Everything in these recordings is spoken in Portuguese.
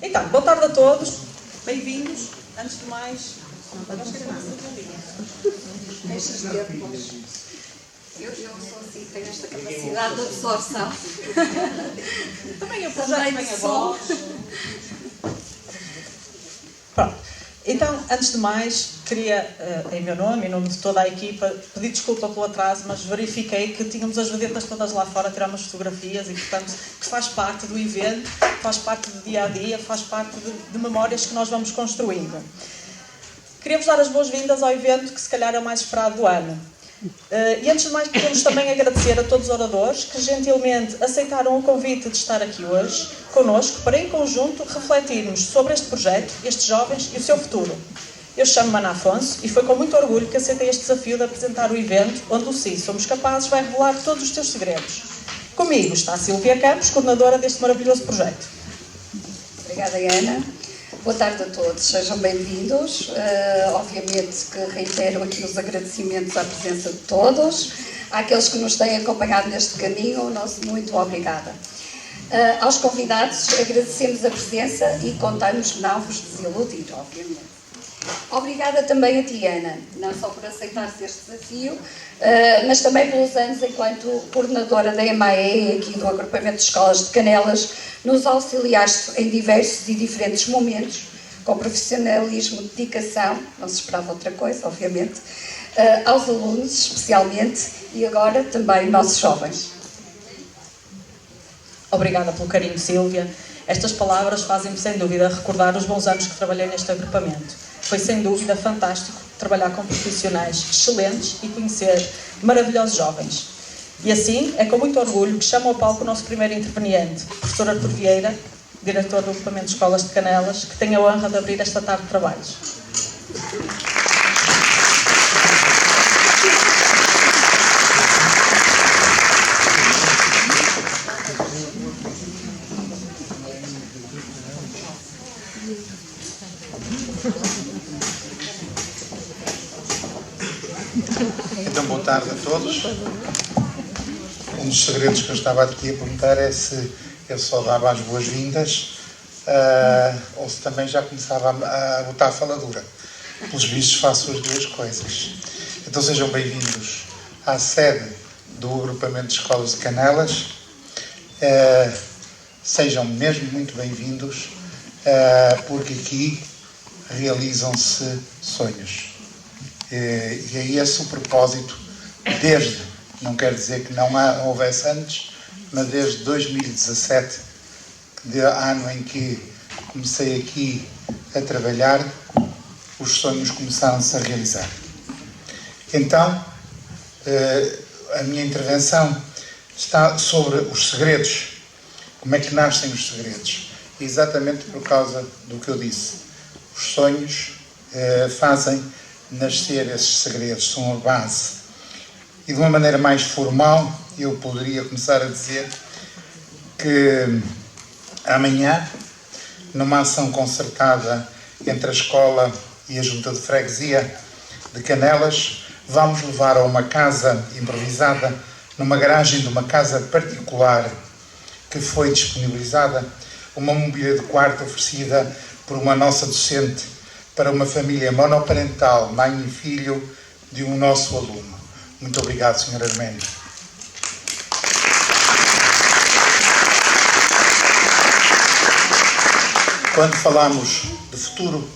Então, boa tarde a todos, bem-vindos. Antes de mais, eu sou assim, tenho esta capacidade de absorção. Também o projeto vem agora. Pronto. Então, antes de mais, queria, em meu nome, em nome de toda a equipa, pedir desculpa pelo atraso, mas verifiquei que tínhamos as vedetas todas lá fora a tirar umas fotografias e, portanto, que faz parte do evento, faz parte do dia-a-dia, faz parte de memórias que nós vamos construindo. Queria-vos dar as boas-vindas ao evento que se calhar é o mais esperado do ano. E antes de mais, queremos também agradecer a todos os oradores que gentilmente aceitaram o convite de estar aqui hoje connosco para, em conjunto, refletirmos sobre este projeto, estes jovens e o seu futuro. Eu chamo-me Ana Afonso e foi com muito orgulho que aceitei este desafio de apresentar o evento onde o Sim Somos Capazes vai revelar todos os teus segredos. Comigo está a Silvia Campos, coordenadora deste maravilhoso projeto. Obrigada, Ana. Boa tarde a todos, sejam bem-vindos. Obviamente que reitero aqui os agradecimentos à presença de todos. Àqueles que nos têm acompanhado neste caminho, o nosso muito obrigada. Aos convidados, agradecemos a presença e contamos não vos desiludir, obviamente. Obrigada também a ti, Ana, não só por aceitares este desafio, mas também pelos anos enquanto coordenadora da EMAE, aqui do Agrupamento de Escolas de Canelas, nos auxiliaste em diversos e diferentes momentos, com profissionalismo, dedicação, não se esperava outra coisa, obviamente, aos alunos especialmente e agora também nossos jovens. Obrigada pelo carinho, Sílvia. Estas palavras fazem-me, sem dúvida, recordar os bons anos que trabalhei neste agrupamento. Foi, sem dúvida, fantástico trabalhar com profissionais excelentes e conhecer maravilhosos jovens. E assim, é com muito orgulho que chamo ao palco o nosso primeiro interveniente, o professor Artur Vieira, diretor do Agrupamento de Escolas de Canelas, que tem a honra de abrir esta tarde de trabalhos. Então, boa tarde a todos. Um dos segredos que eu estava aqui a perguntar é se eu só dava as boas-vindas ou se também já começava a botar a faladura. Pelos vistos, faço as duas coisas. Então, sejam bem-vindos à sede do Agrupamento de Escolas de Canelas. Sejam mesmo muito bem-vindos, porque aqui realizam-se sonhos. E é esse o propósito, não quer dizer que não houvesse antes, mas desde 2017, ano em que comecei aqui a trabalhar, os sonhos começaram-se a realizar. Então, a minha intervenção está sobre os segredos. Como é que nascem os segredos? Exatamente por causa do que eu disse. Os sonhos fazem nascer esses segredos, são a base. E de uma maneira mais formal, eu poderia começar a dizer que amanhã, numa ação concertada entre a escola e a Junta de Freguesia de Canelas, vamos levar a uma casa improvisada, numa garagem de uma casa particular que foi disponibilizada, uma mobília de quarto oferecida por uma nossa docente para uma família monoparental, mãe e filho, de um nosso aluno. Muito obrigado, Sr. Arménio. Quando falamos de futuro,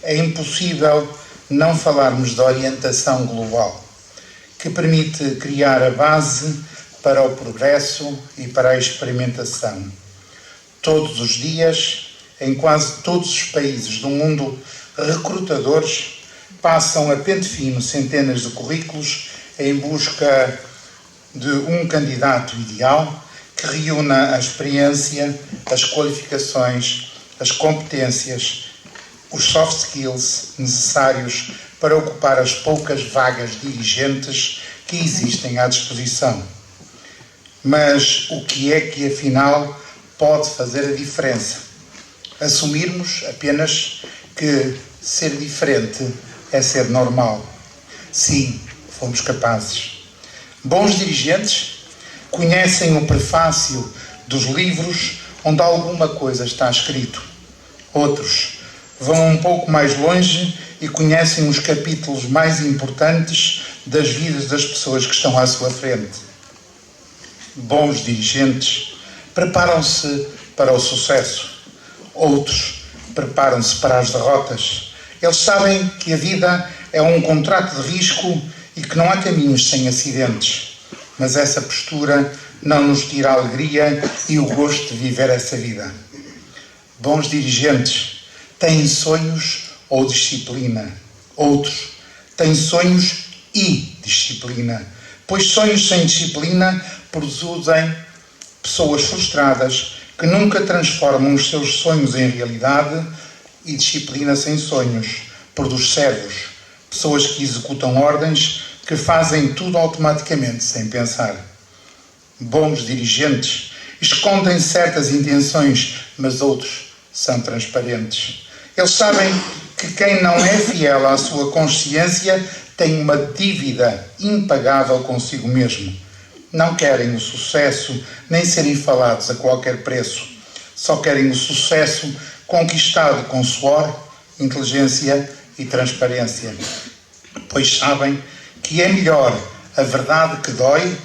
é impossível não falarmos da orientação global, que permite criar a base para o progresso e para a experimentação. Todos os dias, em quase todos os países do mundo, recrutadores passam a pente fino centenas de currículos em busca de um candidato ideal que reúna a experiência, as qualificações, as competências, os soft skills necessários para ocupar as poucas vagas dirigentes que existem à disposição. Mas o que é que afinal pode fazer a diferença? Assumirmos apenas que ser diferente é ser normal. Sim, fomos capazes. Bons dirigentes conhecem o prefácio dos livros onde alguma coisa está escrito. Outros vão um pouco mais longe e conhecem os capítulos mais importantes das vidas das pessoas que estão à sua frente. Bons dirigentes preparam-se para o sucesso. Outros preparam-se para as derrotas. Eles sabem que a vida é um contrato de risco e que não há caminhos sem acidentes. Mas essa postura não nos tira a alegria e o gosto de viver essa vida. Bons dirigentes têm sonhos ou disciplina. Outros têm sonhos e disciplina. Pois sonhos sem disciplina produzem pessoas frustradas que nunca transformam os seus sonhos em realidade, e disciplina sem sonhos produz servos, pessoas que executam ordens, que fazem tudo automaticamente, sem pensar. Bons dirigentes escondem certas intenções, mas outros são transparentes. Eles sabem que quem não é fiel à sua consciência tem uma dívida impagável consigo mesmo. Não querem o sucesso, nem serem falados a qualquer preço. Só querem o sucesso conquistado com suor, inteligência e transparência. Pois sabem que é melhor a verdade que dói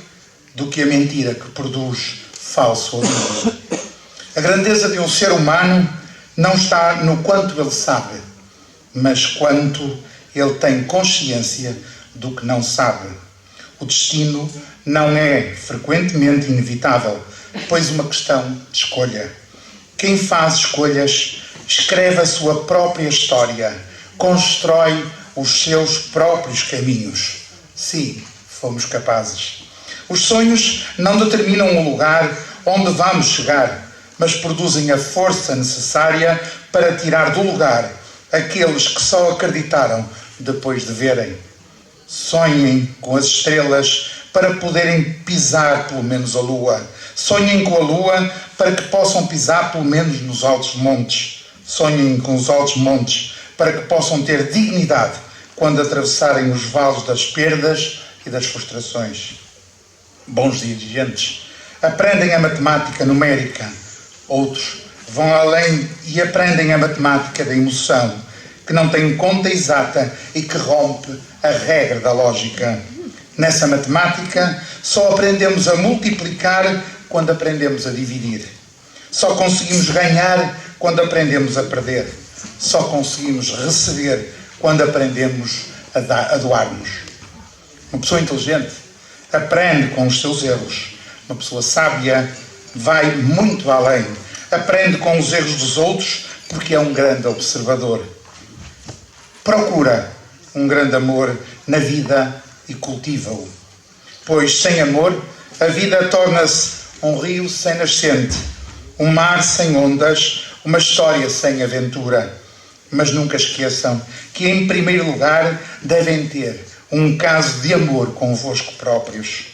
do que a mentira que produz falso orgulho. A grandeza de um ser humano não está no quanto ele sabe, mas quanto ele tem consciência do que não sabe. O destino não é frequentemente inevitável, pois uma questão de escolha. Quem faz escolhas escreve a sua própria história, constrói os seus próprios caminhos. Sim, fomos capazes. Os sonhos não determinam o lugar onde vamos chegar, mas produzem a força necessária para tirar do lugar aqueles que só acreditaram depois de verem. Sonhem com as estrelas para poderem pisar pelo menos a lua. Sonhem com a lua para que possam pisar pelo menos nos altos montes. Sonhem com os altos montes para que possam ter dignidade quando atravessarem os vales das perdas e das frustrações. Bons dirigentes aprendem a matemática numérica. Outros vão além e aprendem a matemática da emoção, que não tem conta exata e que rompe a regra da lógica. Nessa matemática, só aprendemos a multiplicar quando aprendemos a dividir. Só conseguimos ganhar quando aprendemos a perder. Só conseguimos receber quando aprendemos a doar-nos. Uma pessoa inteligente aprende com os seus erros. Uma pessoa sábia vai muito além. Aprende com os erros dos outros porque é um grande observador. Procura um grande amor na vida e cultiva-o. Pois sem amor, a vida torna-se um rio sem nascente, um mar sem ondas, uma história sem aventura. Mas nunca esqueçam que, em primeiro lugar, devem ter um caso de amor convosco próprios.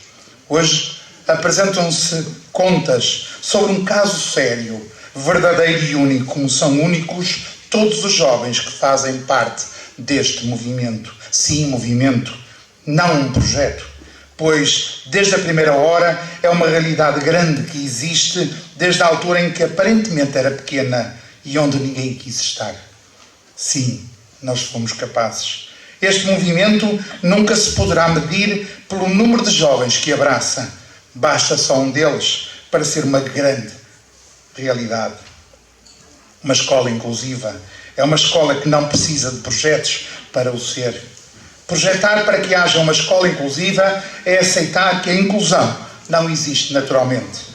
Hoje apresentam-se contas sobre um caso sério, verdadeiro e único, como são únicos todos os jovens que fazem parte deste movimento. Sim, movimento, não um projeto. Pois, desde a primeira hora, é uma realidade grande que existe desde a altura em que aparentemente era pequena e onde ninguém quis estar. Sim, nós fomos capazes. Este movimento nunca se poderá medir pelo número de jovens que abraça. Basta só um deles para ser uma grande realidade. Uma escola inclusiva é uma escola que não precisa de projetos para o ser. Projetar para que haja uma escola inclusiva é aceitar que a inclusão não existe naturalmente.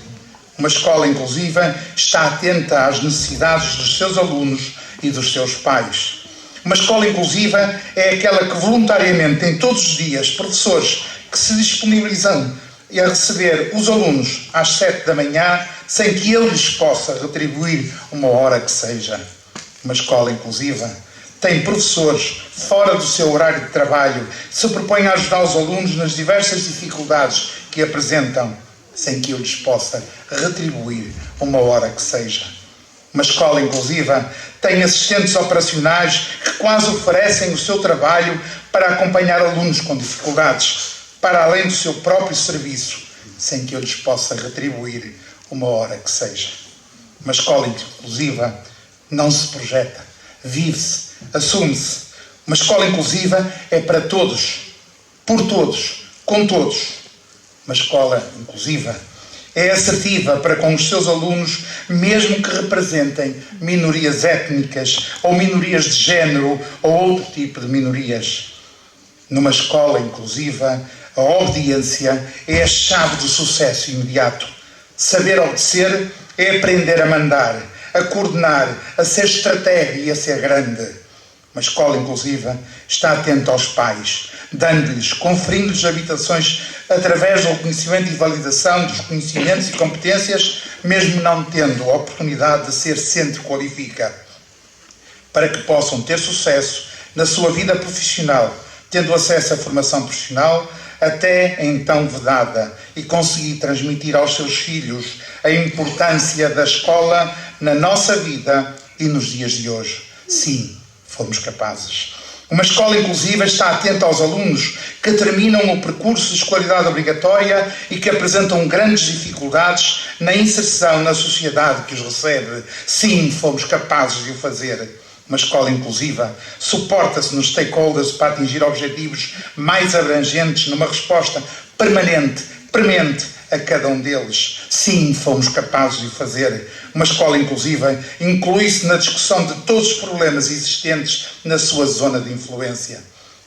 Uma escola inclusiva está atenta às necessidades dos seus alunos e dos seus pais. Uma escola inclusiva é aquela que voluntariamente tem todos os dias professores que se disponibilizam a receber os alunos às 7 da manhã sem que ele lhes possa retribuir uma hora que seja. Uma escola inclusiva tem professores fora do seu horário de trabalho que se propõem a ajudar os alunos nas diversas dificuldades que apresentam sem que eu lhes possa retribuir uma hora que seja. Uma escola inclusiva tem assistentes operacionais que quase oferecem o seu trabalho para acompanhar alunos com dificuldades, para além do seu próprio serviço, sem que eu lhes possa retribuir uma hora que seja. Uma escola inclusiva não se projeta, vive-se, assume-se. Uma escola inclusiva é para todos, por todos, com todos. Uma escola inclusiva é assertiva para com os seus alunos, mesmo que representem minorias étnicas ou minorias de género ou outro tipo de minorias. Numa escola inclusiva, a obediência é a chave do sucesso imediato. Saber obedecer é aprender a mandar, a coordenar, a ser estratega e a ser grande. Uma escola inclusiva está atenta aos pais, dando-lhes, conferindo-lhes habitações através do reconhecimento e validação dos conhecimentos e competências, mesmo não tendo a oportunidade de ser centro qualifica, para que possam ter sucesso na sua vida profissional, tendo acesso à formação profissional, até então vedada, e conseguir transmitir aos seus filhos a importância da escola na nossa vida e nos dias de hoje. Sim, fomos capazes. Uma escola inclusiva está atenta aos alunos que terminam o percurso de escolaridade obrigatória e que apresentam grandes dificuldades na inserção na sociedade que os recebe. Sim, fomos capazes de o fazer. Uma escola inclusiva suporta-se nos stakeholders para atingir objetivos mais abrangentes numa resposta permanente, premente a cada um deles. Sim, fomos capazes de o fazer. Uma escola inclusiva inclui-se na discussão de todos os problemas existentes na sua zona de influência.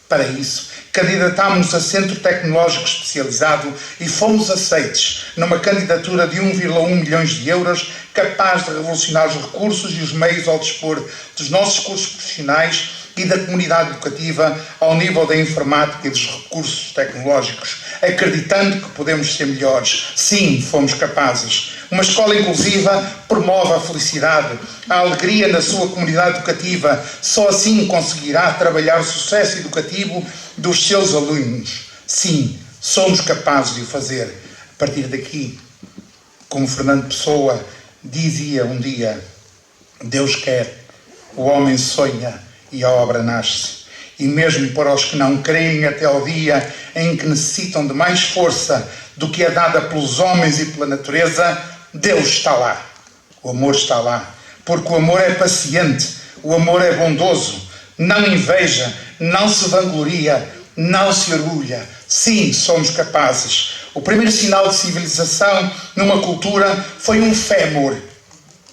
Para isso, candidatámos-nos a Centro Tecnológico Especializado e fomos aceites numa candidatura de 1,1 milhões de euros, capaz de revolucionar os recursos e os meios ao dispor dos nossos cursos profissionais e da comunidade educativa ao nível da informática e dos recursos tecnológicos, acreditando que podemos ser melhores. Sim, fomos capazes. Uma escola inclusiva promove a felicidade, a alegria na sua comunidade educativa. Só assim conseguirá trabalhar o sucesso educativo dos seus alunos. Sim, somos capazes de o fazer. A partir daqui, como Fernando Pessoa dizia um dia, Deus quer, o homem sonha e a obra nasce. E mesmo para os que não creem até ao dia em que necessitam de mais força do que é dada pelos homens e pela natureza, Deus está lá. O amor está lá. Porque o amor é paciente, o amor é bondoso, não inveja, não se vangloria, não se orgulha. Sim, somos capazes. O primeiro sinal de civilização numa cultura foi um fémur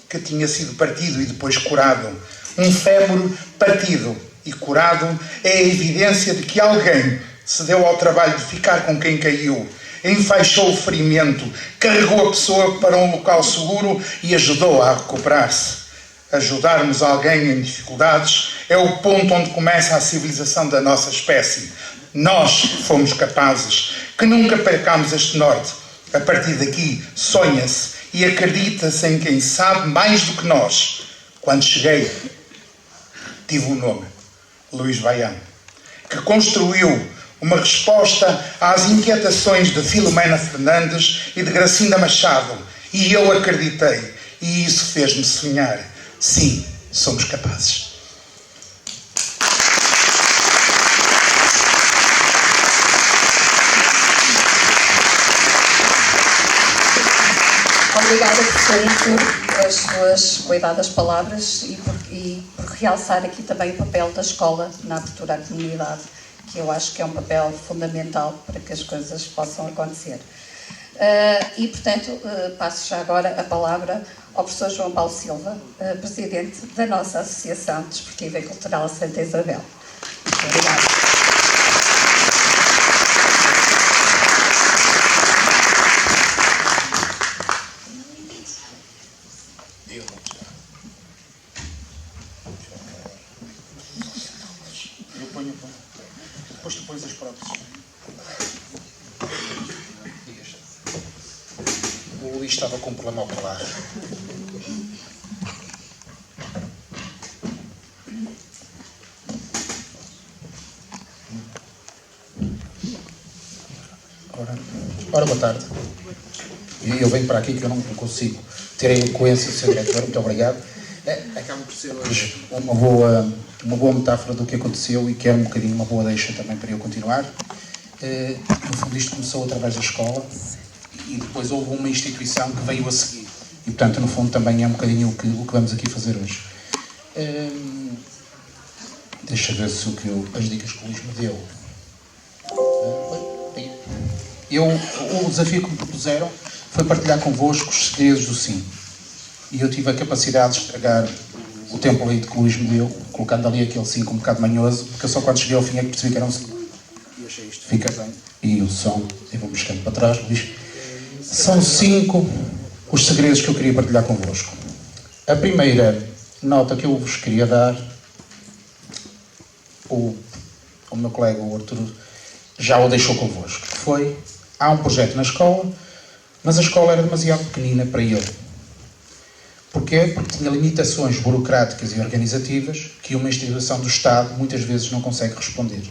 que tinha sido partido e depois curado. Um fémur partido e curado é a evidência de que alguém se deu ao trabalho de ficar com quem caiu, enfaixou o ferimento, carregou a pessoa para um local seguro e ajudou-a a recuperar-se. Ajudarmos alguém em dificuldades é o ponto onde começa a civilização da nossa espécie. Nós fomos capazes, que nunca percamos este norte. A partir daqui, sonha-se e acredita-se em quem sabe mais do que nós. Quando cheguei, tive um nome, Luís Baião, que construiu uma resposta às inquietações de Filomena Fernandes e de Gracinda Machado. E eu acreditei, e isso fez-me sonhar. Sim, somos capazes. Obrigada, por as suas cuidadas palavras e por realçar aqui também o papel da escola na abertura à comunidade, que eu acho que é um papel fundamental para que as coisas possam acontecer. E, portanto, passo já agora a palavra ao professor João Paulo Silva, presidente da nossa Associação Desportiva e Cultural Santa Isabel. Muito obrigada. Depois tu pões as próteses. O Luís estava com um problema ocular. Ora, boa tarde. Eu venho para aqui que eu não consigo ter a eloquência de ser diretor. Muito obrigado. Acaba por ser hoje uma boa metáfora do que aconteceu e que é um bocadinho uma boa deixa também para eu continuar. No fundo, isto começou através da escola e depois houve uma instituição que veio a seguir. E, portanto, no fundo, também é um bocadinho o que vamos aqui fazer hoje. Deixa ver se as dicas que o Luís me deu. O desafio que me propuseram foi partilhar convosco os segredos do sim. E eu tive a capacidade de estragar o template que o Luís me deu, colocando ali aquele 5 um bocado manhoso, porque eu só quando cheguei ao fim é que percebi que era um 5. E achei isto fica bem. E o som, eu vou buscando para trás, Luís. São 5 os segredos que eu queria partilhar convosco. A primeira nota que eu vos queria dar, o meu colega, o Arthur, já o deixou convosco. Foi, há um projeto na escola, mas a escola era demasiado pequenina para ele. Porquê? Porque tinha limitações burocráticas e organizativas que uma instituição do Estado muitas vezes não consegue responder.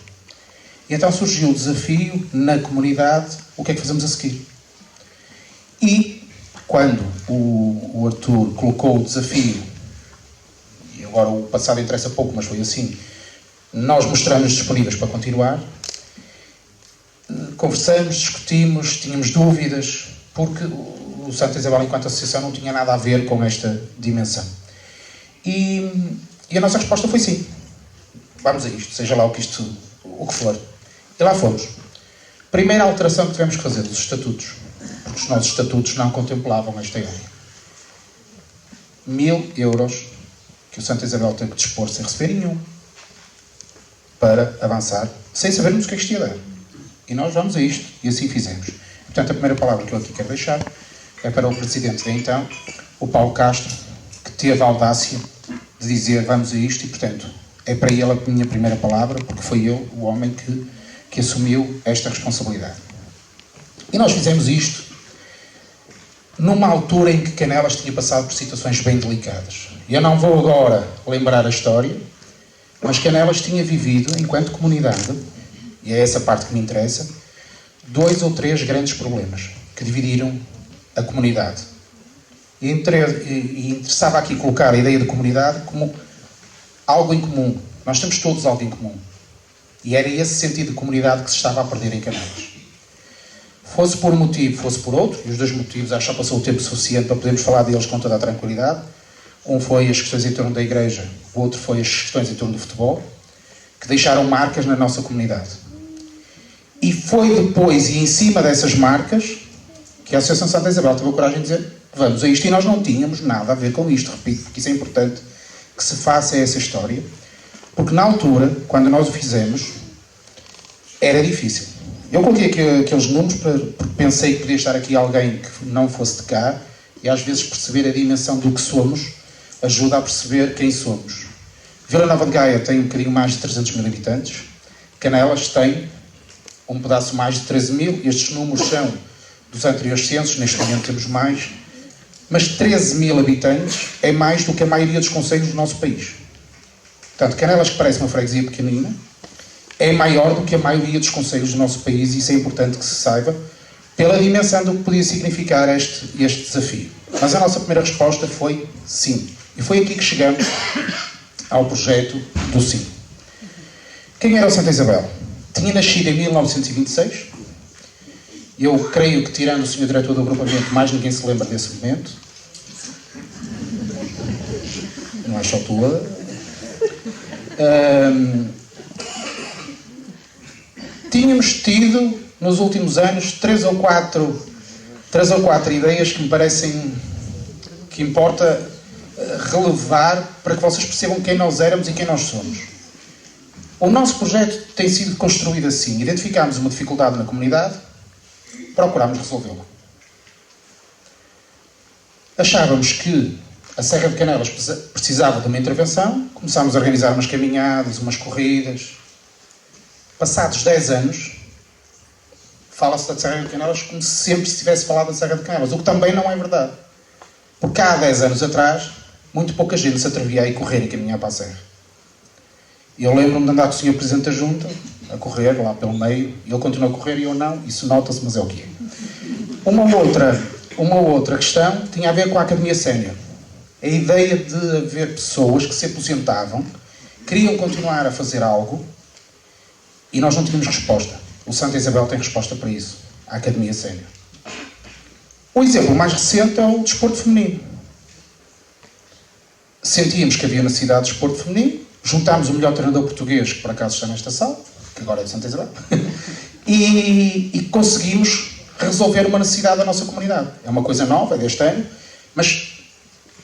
E então surgiu o desafio na comunidade, o que é que fazemos a seguir? E quando o Arthur colocou o desafio, e agora o passado interessa pouco, mas foi assim, nós mostramos disponíveis para continuar, conversamos, discutimos, tínhamos dúvidas, porque o Santa Isabel, enquanto associação, não tinha nada a ver com esta dimensão. E a nossa resposta foi sim. Vamos a isto, seja lá o que for. E lá fomos. Primeira alteração que tivemos que fazer dos estatutos, porque os nossos estatutos não contemplavam esta área. 1.000 euros que o Santa Isabel teve que dispor sem receber nenhum para avançar, sem sabermos o que é que isto ia dar. E nós vamos a isto, e assim fizemos. Portanto, a primeira palavra que eu aqui quero deixar é para o Presidente de então, o Paulo Castro, que teve a audácia de dizer vamos a isto, e portanto, é para ele a minha primeira palavra, porque foi ele o homem que assumiu esta responsabilidade. E nós fizemos isto numa altura em que Canelas tinha passado por situações bem delicadas. Eu não vou agora lembrar a história, mas Canelas tinha vivido, enquanto comunidade, e é essa parte que me interessa, 2 ou 3 grandes problemas que dividiram a comunidade. E interessava aqui colocar a ideia de comunidade como algo em comum. Nós temos todos algo em comum. E era esse sentido de comunidade que se estava a perder em Canelas. Fosse por um motivo, fosse por outro, e os 2 motivos acho que já passou o tempo suficiente para podermos falar deles com toda a tranquilidade. Um foi as questões em torno da igreja, o outro foi as questões em torno do futebol, que deixaram marcas na nossa comunidade. E foi depois, e em cima dessas marcas, que a Associação Santa Isabel teve a coragem de dizer vamos a isto, e nós não tínhamos nada a ver com isto, repito, porque isso é importante que se faça essa história, porque na altura, quando nós o fizemos, era difícil. Eu coloquei aqui aqueles números porque pensei que podia estar aqui alguém que não fosse de cá, e às vezes perceber a dimensão do que somos ajuda a perceber quem somos. Vila Nova de Gaia tem um bocadinho mais de 300 mil habitantes, Canelas tem um pedaço mais de 13 mil, estes números são dos anteriores censos, neste momento temos mais, mas 13 mil habitantes é mais do que a maioria dos concelhos do nosso país. Portanto, Canelas, que parece uma freguesia pequenina, é maior do que a maioria dos concelhos do nosso país, e isso é importante que se saiba, pela dimensão do que podia significar este desafio. Mas a nossa primeira resposta foi sim. E foi aqui que chegamos ao projeto do sim. Quem era o Santa Isabel? Tinha nascido em 1926. Eu creio que, tirando o Sr. Diretor do agrupamento, mais ninguém se lembra desse momento. Não é só tua. Tínhamos tido, nos últimos anos, 3 ou 4 ideias que me parecem que importa relevar para que vocês percebam quem nós éramos e quem nós somos. O nosso projeto tem sido construído assim. Identificámos uma dificuldade na comunidade, procurámos resolvê-la. Achávamos que a Serra de Canelas precisava de uma intervenção, começámos a organizar umas caminhadas, umas corridas. Passados 10 anos, fala-se da Serra de Canelas como se sempre se tivesse falado da Serra de Canelas, o que também não é verdade. Porque há 10 anos atrás, muito pouca gente se atrevia a ir correr e caminhar para a Serra. Eu lembro-me de andar com o Sr. Presidente da Junta, a correr lá pelo meio, e ele continua a correr e eu não, isso nota-se, mas é o que é. Uma outra questão tinha a ver com a Academia Sénior. A ideia de haver pessoas que se aposentavam, queriam continuar a fazer algo, e nós não tínhamos resposta. O Santa Isabel tem resposta para isso, a Academia Sénior. O exemplo mais recente é o desporto feminino. sentíamos que havia necessidade de desporto feminino, juntámos o melhor treinador português, que por acaso está nesta sala, que agora é de Santa Isabel, e conseguimos resolver uma necessidade da nossa comunidade. É uma coisa nova, é deste ano, mas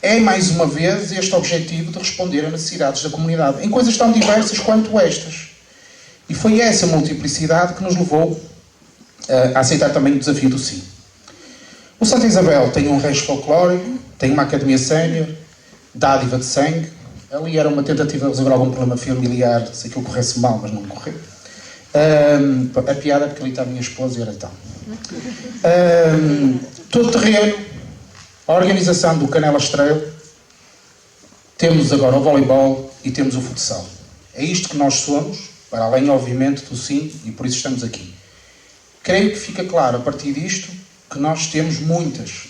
é mais uma vez este objetivo de responder a necessidades da comunidade, em coisas tão diversas quanto estas. E foi essa multiplicidade que nos levou a aceitar também o desafio do sim. O Santa Isabel tem um rancho folclórico, tem uma academia sénior, dádiva de sangue. Ali era uma tentativa de resolver algum problema familiar, se aquilo corresse mal, mas não correu. A piada é porque ali está a minha esposa e era tal. Todo terreno, a organização do Canela Estrela, temos agora o voleibol e temos o futsal. É isto que nós somos, para além, obviamente, do sim, e por isso estamos aqui. Creio que fica claro, a partir disto, que nós temos muitas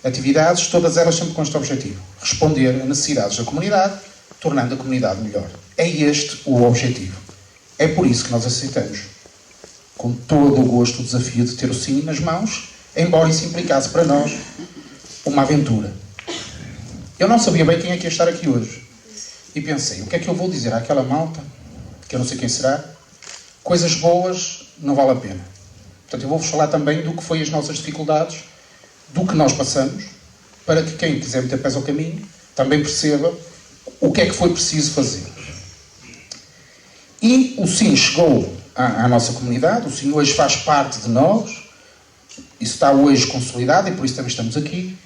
atividades, todas elas sempre com este objetivo. Responder a necessidades da comunidade, tornando a comunidade melhor. É este o objetivo. É por isso que nós aceitamos, com todo o gosto, o desafio de ter o sim nas mãos, embora isso implicasse para nós uma aventura. Eu não sabia bem quem é que ia estar aqui hoje. E pensei, o que é que eu vou dizer àquela malta, que eu não sei quem será, coisas boas não vale a pena. Portanto, eu vou-vos falar também do que foi as nossas dificuldades, do que nós passamos, para que quem quiser meter pés ao caminho também perceba o que é que foi preciso fazer. E o sim chegou à nossa comunidade, o sim hoje faz parte de nós, isso está hoje consolidado e por isso também estamos aqui.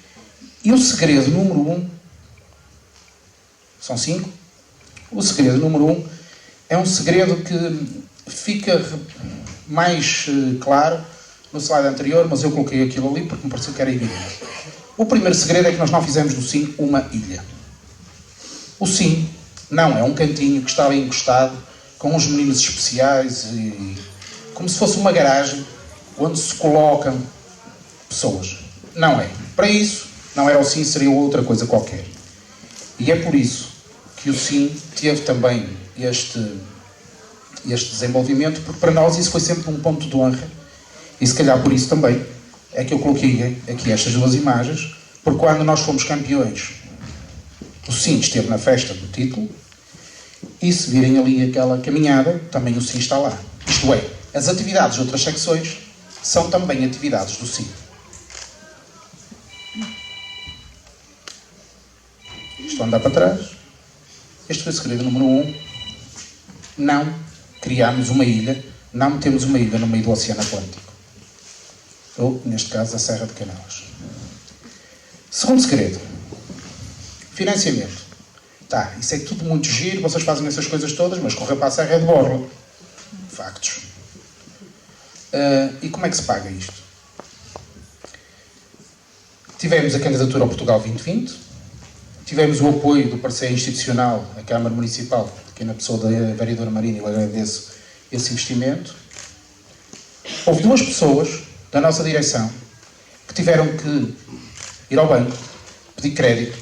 E o segredo número 1, são 5, o segredo número 1 é um segredo que fica mais claro no slide anterior, mas eu coloquei aquilo ali porque me pareceu que era evidente. O primeiro segredo é que nós não fizemos do sim uma ilha. O sim não é um cantinho que está ali encostado com uns meninos especiais e como se fosse uma garagem onde se colocam pessoas. Não é. Para isso, não era o sim, seria outra coisa qualquer. E é por isso que o sim teve também este desenvolvimento, porque para nós isso foi sempre um ponto de honra. E se calhar por isso também é que eu coloquei aqui estas duas imagens, porque quando nós fomos campeões, o sim esteve na festa do título, e se virem ali aquela caminhada, também o sim está lá. Isto é, as atividades de outras secções são também atividades do sim. Isto a andar para trás. Este foi o segredo número 1. Não criámos uma ilha, não metemos uma ilha no meio do Oceano Atlântico. Ou, neste caso, a Serra de Canelas. Segundo segredo. Financiamento. Tá, isso é tudo muito giro, vocês fazem essas coisas todas, mas correr para a Serra é de borla. Factos. E como é que se paga isto? Tivemos a candidatura ao Portugal 2020, tivemos o apoio do parceiro institucional, a Câmara Municipal, que na pessoa da vereadora Marina, eu agradeço esse investimento. Houve 2 pessoas da nossa direção que tiveram que ir ao banco, pedir crédito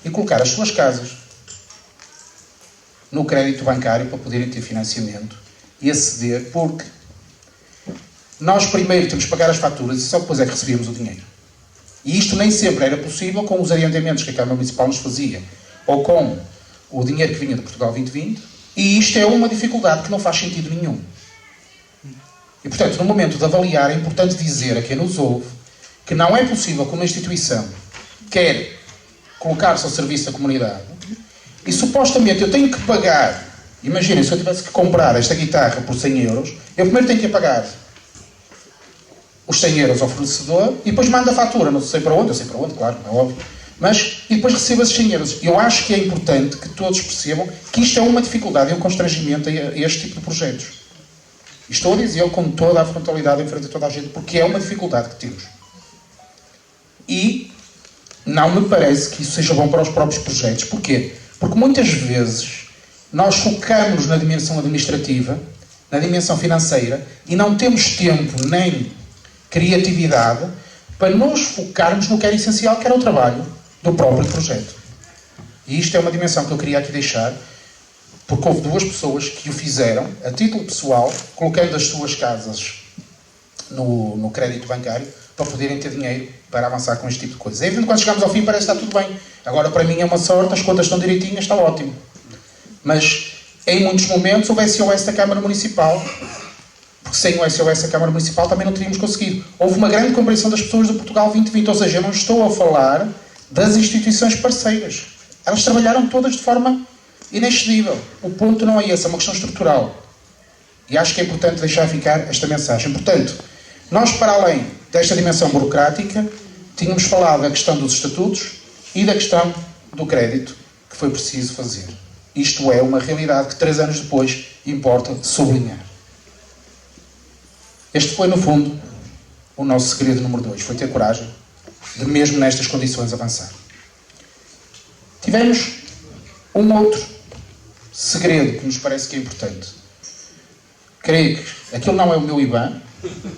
e colocar as suas casas no crédito bancário para poderem ter financiamento e aceder, porque nós primeiro temos que pagar as faturas e só depois é que recebíamos o dinheiro. E isto nem sempre era possível com os adiantamentos que a Câmara Municipal nos fazia ou com o dinheiro que vinha do Portugal 2020, e isto é uma dificuldade que não faz sentido nenhum. E, portanto, no momento de avaliar, é importante dizer a quem nos ouve que não é possível que uma instituição quer colocar-se ao serviço da comunidade e supostamente eu tenho que pagar, imaginem, se eu tivesse que comprar esta guitarra por 100 euros, eu primeiro tenho que pagar os 100 euros ao fornecedor e depois mando a fatura, não sei para onde, eu sei para onde, claro, é óbvio, mas e depois recebo esses 100 euros. Eu acho que é importante que todos percebam que isto é uma dificuldade e um constrangimento a este tipo de projetos. E estou a dizer com toda a frontalidade em frente a toda a gente, porque é uma dificuldade que temos. E não me parece que isso seja bom para os próprios projetos. Porquê? Porque muitas vezes nós focamos na dimensão administrativa, na dimensão financeira, e não temos tempo nem criatividade para nos focarmos no que era essencial, que era o trabalho do próprio projeto. E isto é uma dimensão que eu queria aqui deixar, porque houve 2 pessoas que o fizeram a título pessoal, colocando as suas casas no crédito bancário para poderem ter dinheiro para avançar com este tipo de coisas. É evidente que quando chegamos ao fim parece que está tudo bem, Agora, para mim é uma sorte, as contas estão direitinhas, está ótimo. Mas, em muitos momentos, houve SOS da Câmara Municipal, porque sem o SOS da Câmara Municipal também não teríamos conseguido. Houve uma grande compreensão das pessoas do Portugal 2020, ou seja, eu não estou a falar das instituições parceiras. Elas trabalharam todas de forma inexcedível. O ponto não é esse, é uma questão estrutural. E acho que é importante deixar ficar esta mensagem. Portanto, nós, para além desta dimensão burocrática, tínhamos falado da questão dos estatutos e da questão do crédito que foi preciso fazer. Isto é uma realidade que 3 anos depois importa sublinhar. Este foi, no fundo, o nosso segredo número 2. Foi ter coragem de, mesmo nestas condições, avançar. Tivemos um outro segredo que nos parece que é importante. Creio que aquilo não é o meu IBAN,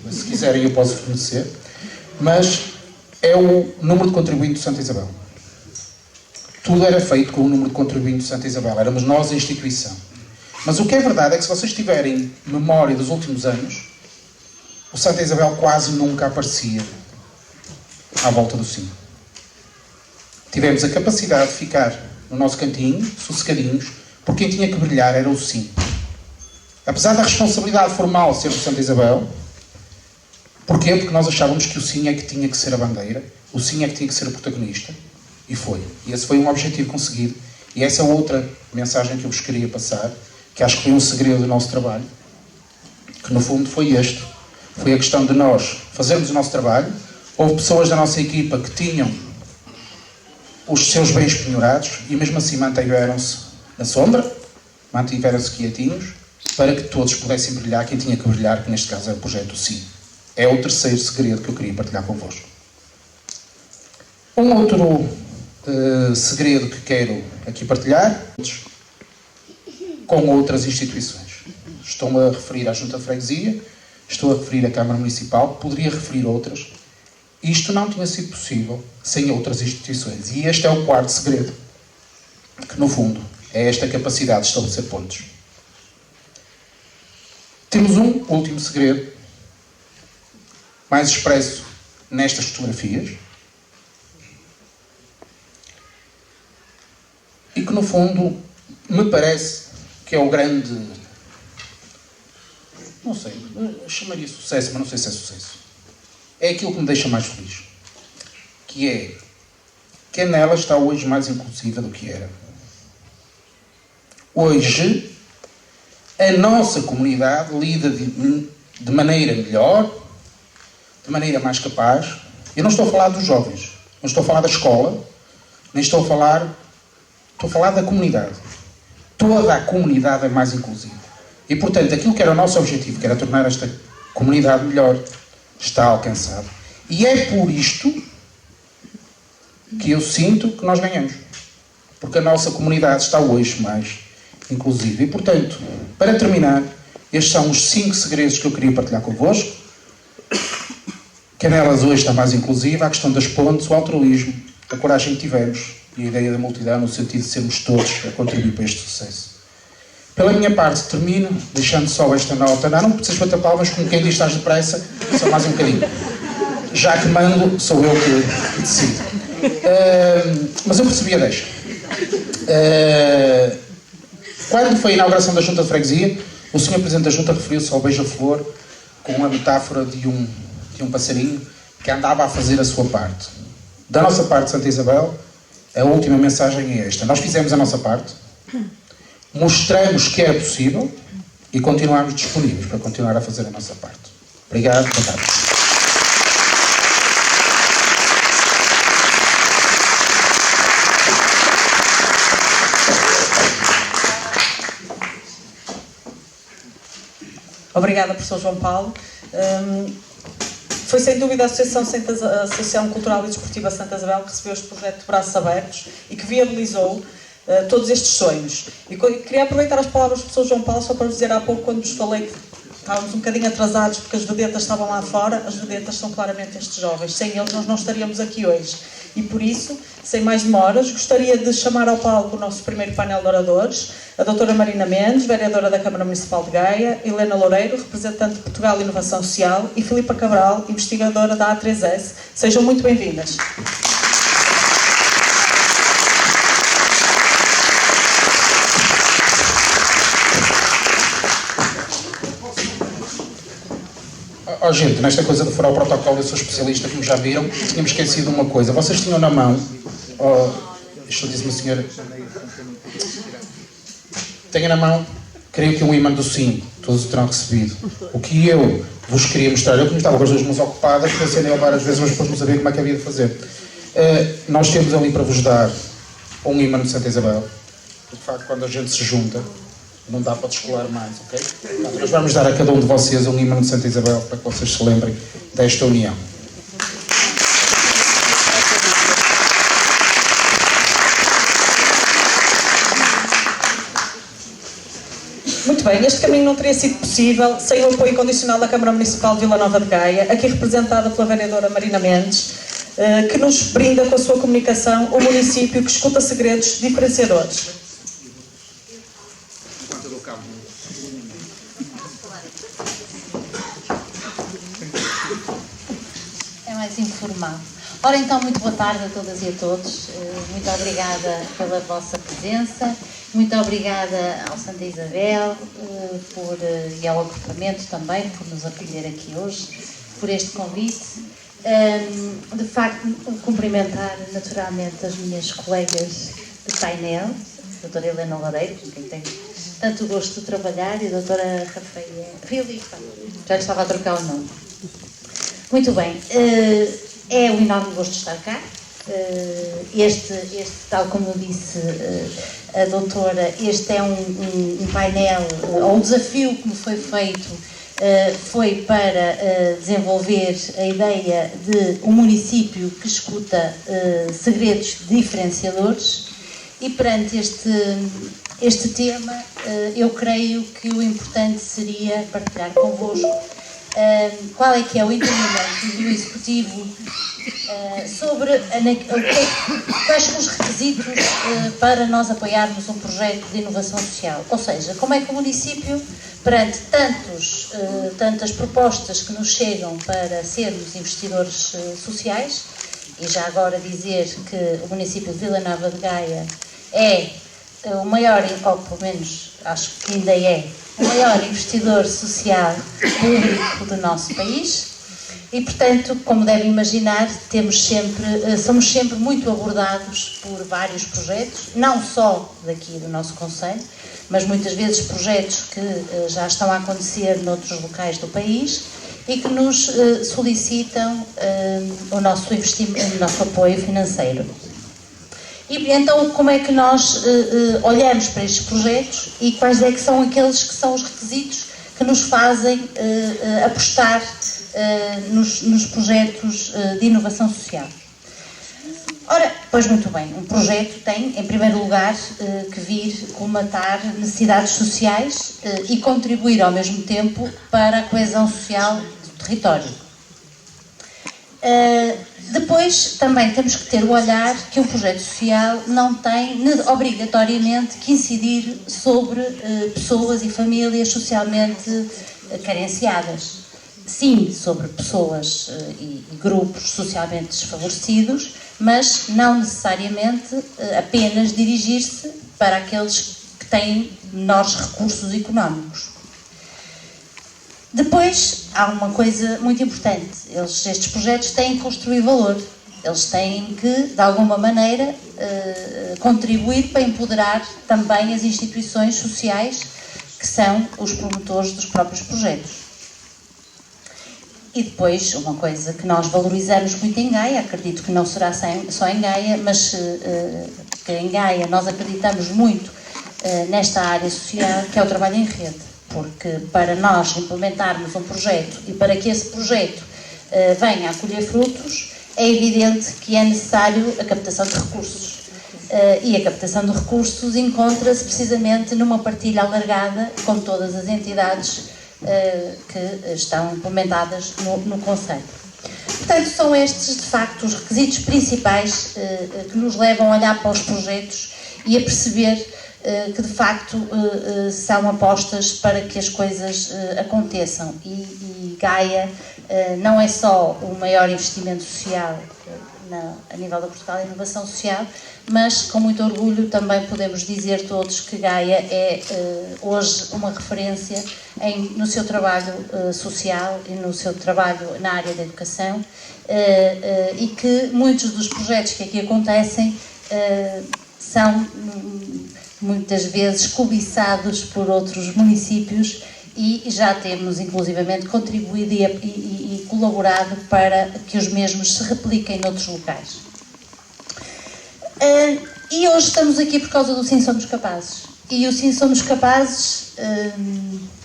mas se quiserem eu posso fornecer, mas é o número de contribuinte de Santa Isabel. Tudo era feito com o número de contribuinte de Santa Isabel. Éramos nós a instituição. Mas o que é verdade é que se vocês tiverem memória dos últimos anos, o Santa Isabel quase nunca aparecia à volta do sino. Tivemos a capacidade de ficar no nosso cantinho, sossegadinhos, porque quem tinha que brilhar era o sino. Apesar da responsabilidade formal ser do Santa Isabel, porquê? Porque nós achávamos que o sino é que tinha que ser a bandeira, o sino é que tinha que ser o protagonista, e foi. E esse foi um objetivo conseguido. E essa é outra mensagem que eu vos queria passar, que acho que foi um segredo do nosso trabalho, que no fundo foi este. Foi a questão de nós fazermos o nosso trabalho. Houve pessoas da nossa equipa que tinham os seus bens penhorados e mesmo assim mantiveram-se na sombra, mantiveram-se quietinhos, para que todos pudessem brilhar, quem tinha que brilhar, que neste caso é o projeto Sim. É o terceiro segredo que eu queria partilhar convosco. Um outro segredo que quero aqui partilhar, com outras instituições. Estou-me a referir à Junta de Freguesia, estou a referir à Câmara Municipal, poderia referir outras. Isto não tinha sido possível sem outras instituições. E este é o quarto segredo, que no fundo é esta capacidade de estabelecer pontos. Temos um último segredo, mais expresso nestas fotografias, e que no fundo me parece que é o grande, não sei, eu chamaria sucesso, mas não sei se é sucesso. É aquilo que me deixa mais feliz, que é que a Nela está hoje mais inclusiva do que era. Hoje, a nossa comunidade lida de maneira melhor, de maneira mais capaz. Eu não estou a falar dos jovens, não estou a falar da escola, nem estou a falar da comunidade. Toda a comunidade é mais inclusiva. E, portanto, aquilo que era o nosso objetivo, que era tornar esta comunidade melhor, está alcançado. E é por isto que eu sinto que nós ganhamos. Porque a nossa comunidade está hoje mais inclusiva. E, portanto, para terminar, estes são os 5 segredos que eu queria partilhar convosco. Que a Nelas hoje está mais inclusiva, a questão das pontes, o altruísmo, a coragem que tivemos e a ideia da multidão no sentido de sermos todos a contribuir para este sucesso. Pela minha parte, termino deixando só esta nota. Não precisas bater palmas, como quem diz estás depressa, só mais um bocadinho. Já que mando, sou eu que decido. Mas eu percebi a deixa. Quando foi a inauguração da Junta de Freguesia, o Sr. Presidente da Junta referiu-se ao beija-flor com a metáfora de um passarinho que andava a fazer a sua parte. Da nossa parte, Santa Isabel, a última mensagem é esta. Nós fizemos a nossa parte, mostramos que era possível e continuamos disponíveis para continuar a fazer a nossa parte. Obrigado, boa tarde. Obrigada, professor João Paulo. Foi sem dúvida a Associação Cultural e Desportiva Santa Isabel que recebeu este projeto de braços abertos e que viabilizou todos estes sonhos. E queria aproveitar as palavras do professor João Paulo só para vos dizer há pouco, quando vos falei que estávamos um bocadinho atrasados porque as vedetas estavam lá fora, as vedetas são claramente estes jovens. Sem eles nós não estaríamos aqui hoje. E por isso, sem mais demoras, gostaria de chamar ao palco o nosso primeiro painel de oradores, a doutora Marina Mendes, vereadora da Câmara Municipal de Gaia, Helena Loureiro, representante de Portugal Inovação Social, e Filipa Cabral, investigadora da A3S. Sejam muito bem-vindas. Oh, gente, nesta coisa de furar o protocolo, eu sou especialista, como já viram, tínhamos esquecido uma coisa. Vocês tinham na mão, isto disse uma senhora, tenho na mão, creio que um imã do sim, todos o terão recebido. O que eu vos queria mostrar, eu que estava com as duas mãos ocupadas, pensei nele várias vezes, mas depois não sabia como é que havia de fazer. Nós temos ali para vos dar um imã de Santa Isabel. De facto, quando a gente se junta, não dá para descolar mais, ok? Então, nós vamos dar a cada um de vocês um imã de Santa Isabel para que vocês se lembrem desta união. Muito bem, este caminho não teria sido possível sem o apoio incondicional da Câmara Municipal de Vila Nova de Gaia, aqui representada pela vereadora Marina Mendes, que nos brinda com a sua comunicação o município que escuta segredos diferenciadores. É mais informal. Ora então, muito boa tarde a todas e a todos. Muito obrigada pela vossa presença. Muito obrigada ao Santa Isabel e ao agrupamento também por nos acolher aqui hoje, por este convite. De facto, cumprimentar naturalmente as minhas colegas de painel, a doutora Helena Loureiro, com quem tenho tanto gosto de trabalhar, e a doutora Rafael Filipe, já lhe estava a trocar o nome. Muito bem, é um enorme gosto de estar cá. Este, tal como disse a doutora, este é um painel, ou um desafio que me foi feito, foi para desenvolver a ideia de um município que escuta segredos diferenciadores, e perante este tema eu creio que o importante seria partilhar convosco qual é que é o entendimento do Executivo sobre quais são os requisitos para nós apoiarmos um projeto de inovação social. Ou seja, como é que o município, perante tantas propostas que nos chegam para sermos investidores sociais, e já agora dizer que o município de Vila Nova de Gaia é o maior, ou pelo menos acho que ainda é, o maior investidor social público do nosso país, e portanto, como devem imaginar, somos sempre muito abordados por vários projetos, não só daqui do nosso concelho, mas muitas vezes projetos que já estão a acontecer noutros locais do país e que nos solicitam o nosso investimento, o nosso apoio financeiro. E então, como é que nós olhamos para estes projetos e quais é que são aqueles que são os requisitos que nos fazem apostar nos projetos de inovação social? Ora, pois muito bem, um projeto tem, em primeiro lugar, que vir colmatar necessidades sociais e contribuir ao mesmo tempo para a coesão social do território. Depois, também temos que ter o olhar que o projeto social não tem obrigatoriamente que incidir sobre pessoas e famílias socialmente carenciadas. Sim, sobre pessoas e grupos socialmente desfavorecidos, mas não necessariamente apenas dirigir-se para aqueles que têm menores recursos económicos. Depois, há uma coisa muito importante, estes projetos têm que construir valor, eles têm que, de alguma maneira, contribuir para empoderar também as instituições sociais que são os promotores dos próprios projetos. E depois, uma coisa que nós valorizamos muito em Gaia, acredito que não será só em Gaia, mas que em Gaia nós acreditamos muito nesta área social, que é o trabalho em rede. Porque para nós implementarmos um projeto e para que esse projeto venha a colher frutos, é evidente que é necessário a captação de recursos. E a captação de recursos encontra-se precisamente numa partilha alargada com todas as entidades que estão implementadas no concelho. Portanto, são estes, de facto, os requisitos principais que nos levam a olhar para os projetos e a perceber que de facto são apostas para que as coisas aconteçam, e Gaia não é só o maior investimento social a nível da Portugal Inovação Social, mas com muito orgulho também podemos dizer todos que Gaia é hoje uma referência no seu trabalho social e no seu trabalho na área da educação, e que muitos dos projetos que aqui acontecem são muitas vezes cobiçados por outros municípios, e já temos inclusivamente contribuído e colaborado para que os mesmos se repliquem noutros locais. E hoje estamos aqui por causa do Sim Somos Capazes. E o Sim Somos Capazes,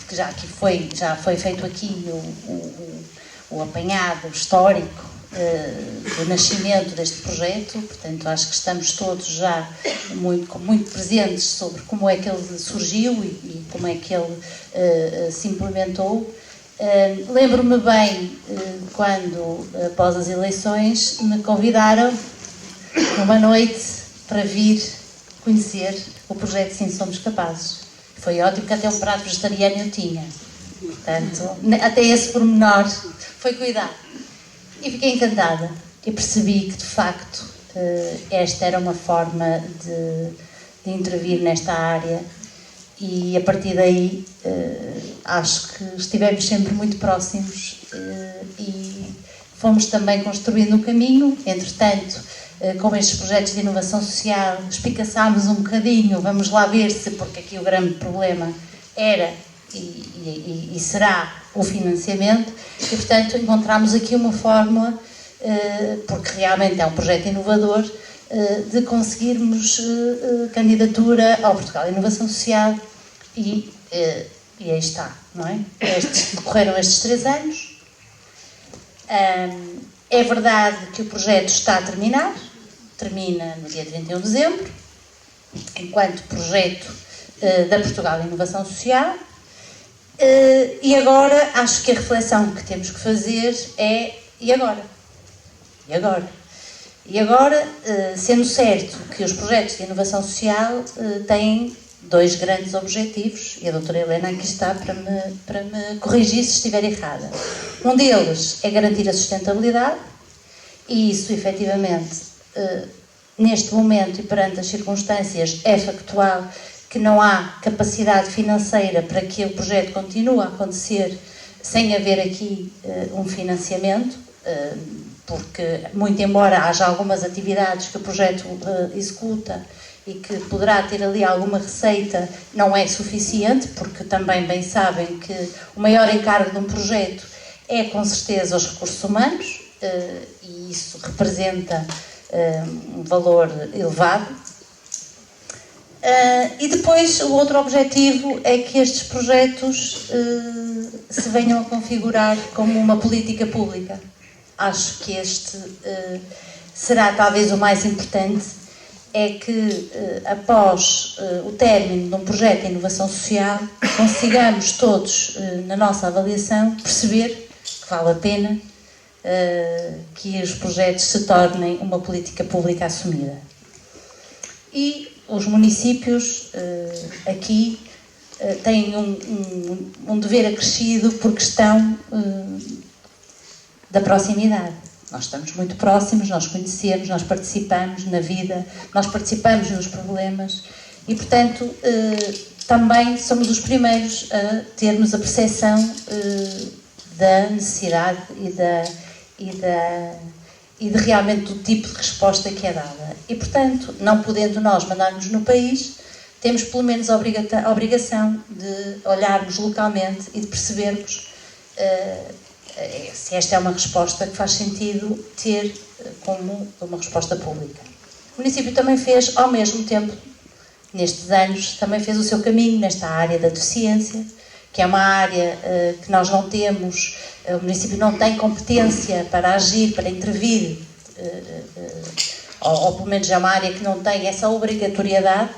que já foi feito aqui o apanhado histórico do nascimento deste projeto, portanto acho que estamos todos já muito presentes sobre como é que ele surgiu e como é que ele se implementou. Lembro-me bem quando, após as eleições, me convidaram numa noite para vir conhecer o projeto Sim Somos Capazes. Foi ótimo, porque até um prato vegetariano eu tinha, portanto até esse pormenor foi cuidado. E fiquei encantada e percebi que, de facto, esta era uma forma de intervir nesta área, e a partir daí acho que estivemos sempre muito próximos e fomos também construindo o caminho. Entretanto, com estes projetos de inovação social, espicaçámos um bocadinho, vamos lá ver se, porque aqui o grande problema era e será o financiamento, e portanto encontramos aqui uma fórmula, porque realmente é um projeto inovador, de conseguirmos candidatura ao Portugal Inovação Social, e aí está, não é? Decorreram estes 3 anos. É verdade que o projeto está a terminar, termina no dia 31 de dezembro, enquanto projeto da Portugal Inovação Social. E agora acho que a reflexão que temos que fazer é: e agora? E agora? E agora, sendo certo que os projetos de inovação social têm 2 grandes objetivos, e a doutora Helena aqui está para me corrigir se estiver errada. Um deles é garantir a sustentabilidade, e isso efetivamente neste momento e perante as circunstâncias é factual que não há capacidade financeira para que o projeto continue a acontecer sem haver aqui um financiamento, porque, muito embora haja algumas atividades que o projeto executa e que poderá ter ali alguma receita, não é suficiente, porque também bem sabem que o maior encargo de um projeto é, com certeza, os recursos humanos, e isso representa um valor elevado. E depois o outro objetivo é que estes projetos se venham a configurar como uma política pública. Acho que este será talvez o mais importante, é que após o término de um projeto de inovação social consigamos todos, na nossa avaliação, perceber que vale a pena que os projetos se tornem uma política pública assumida. E os municípios aqui têm um dever acrescido por questão da proximidade. Nós estamos muito próximos, nós conhecemos, nós participamos na vida, nós participamos nos problemas e, portanto, também somos os primeiros a termos a percepção da necessidade e de realmente do tipo de resposta que é dada. E, portanto, não podendo nós mandar-nos no país, temos pelo menos a obrigação de olharmos localmente e de percebermos se esta é uma resposta que faz sentido ter como uma resposta pública. O município também fez, ao mesmo tempo, nestes anos, também fez o seu caminho nesta área da deficiência, que é uma área que nós não temos, o município não tem competência para agir, para intervir, ou pelo menos é uma área que não tem essa obrigatoriedade,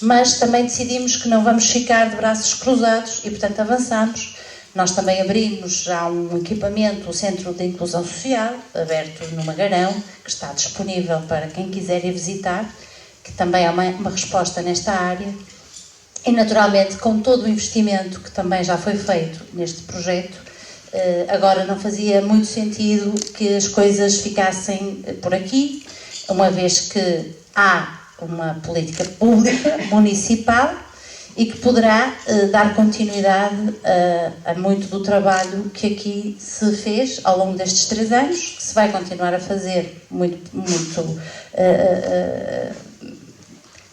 mas também decidimos que não vamos ficar de braços cruzados e, portanto, avançamos. Nós também abrimos já um equipamento, o Centro de Inclusão Social, aberto no Magarão, que está disponível para quem quiser ir visitar, que também é uma resposta nesta área. E, naturalmente, com todo o investimento que também já foi feito neste projeto, Agora não fazia muito sentido que as coisas ficassem por aqui, uma vez que há uma política pública municipal e que poderá dar continuidade a muito do trabalho que aqui se fez ao longo destes 3 anos, que se vai continuar a fazer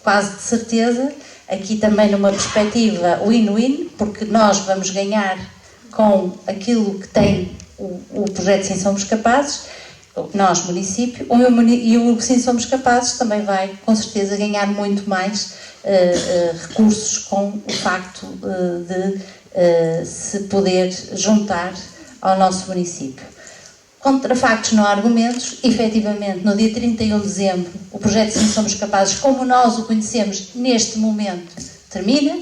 quase de certeza, aqui também numa perspectiva win-win, porque nós vamos ganhar com aquilo que tem o projeto Sim Somos Capazes, nós, município, e o Sim Somos Capazes também vai, com certeza, ganhar muito mais recursos com o facto de se poder juntar ao nosso município. Contra factos não há argumentos. Efetivamente, no dia 31 de dezembro, o projeto Sim Somos Capazes, como nós o conhecemos neste momento, termina.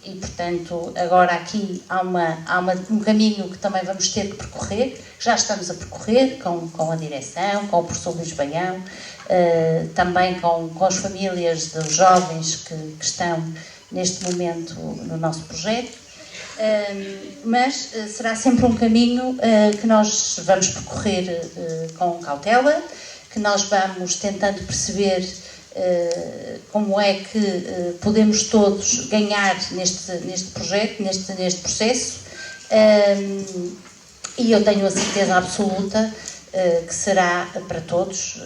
E, portanto, agora aqui há um caminho que também vamos ter que percorrer, que já estamos a percorrer com a direção, com o professor Luís Baião, também com as famílias dos jovens que estão neste momento no nosso projeto, mas será sempre um caminho que nós vamos percorrer com cautela, que nós vamos tentando perceber como é que podemos todos ganhar neste projeto, neste processo, e eu tenho a certeza absoluta que será para todos,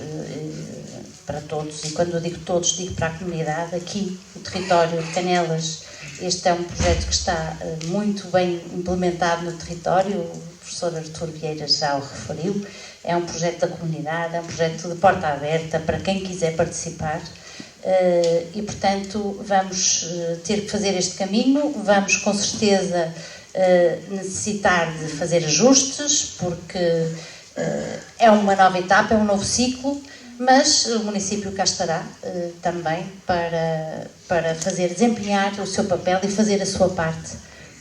e quando eu digo todos, digo para a comunidade. Aqui, o território de Canelas, este é um projeto que está muito bem implementado no território, o professor Artur Vieira já o referiu. É um projeto da comunidade, é um projeto de porta aberta para quem quiser participar, e, portanto, vamos ter que fazer este caminho. Vamos, com certeza, necessitar de fazer ajustes, porque é uma nova etapa, é um novo ciclo, mas o município cá estará também para desempenhar o seu papel e fazer a sua parte,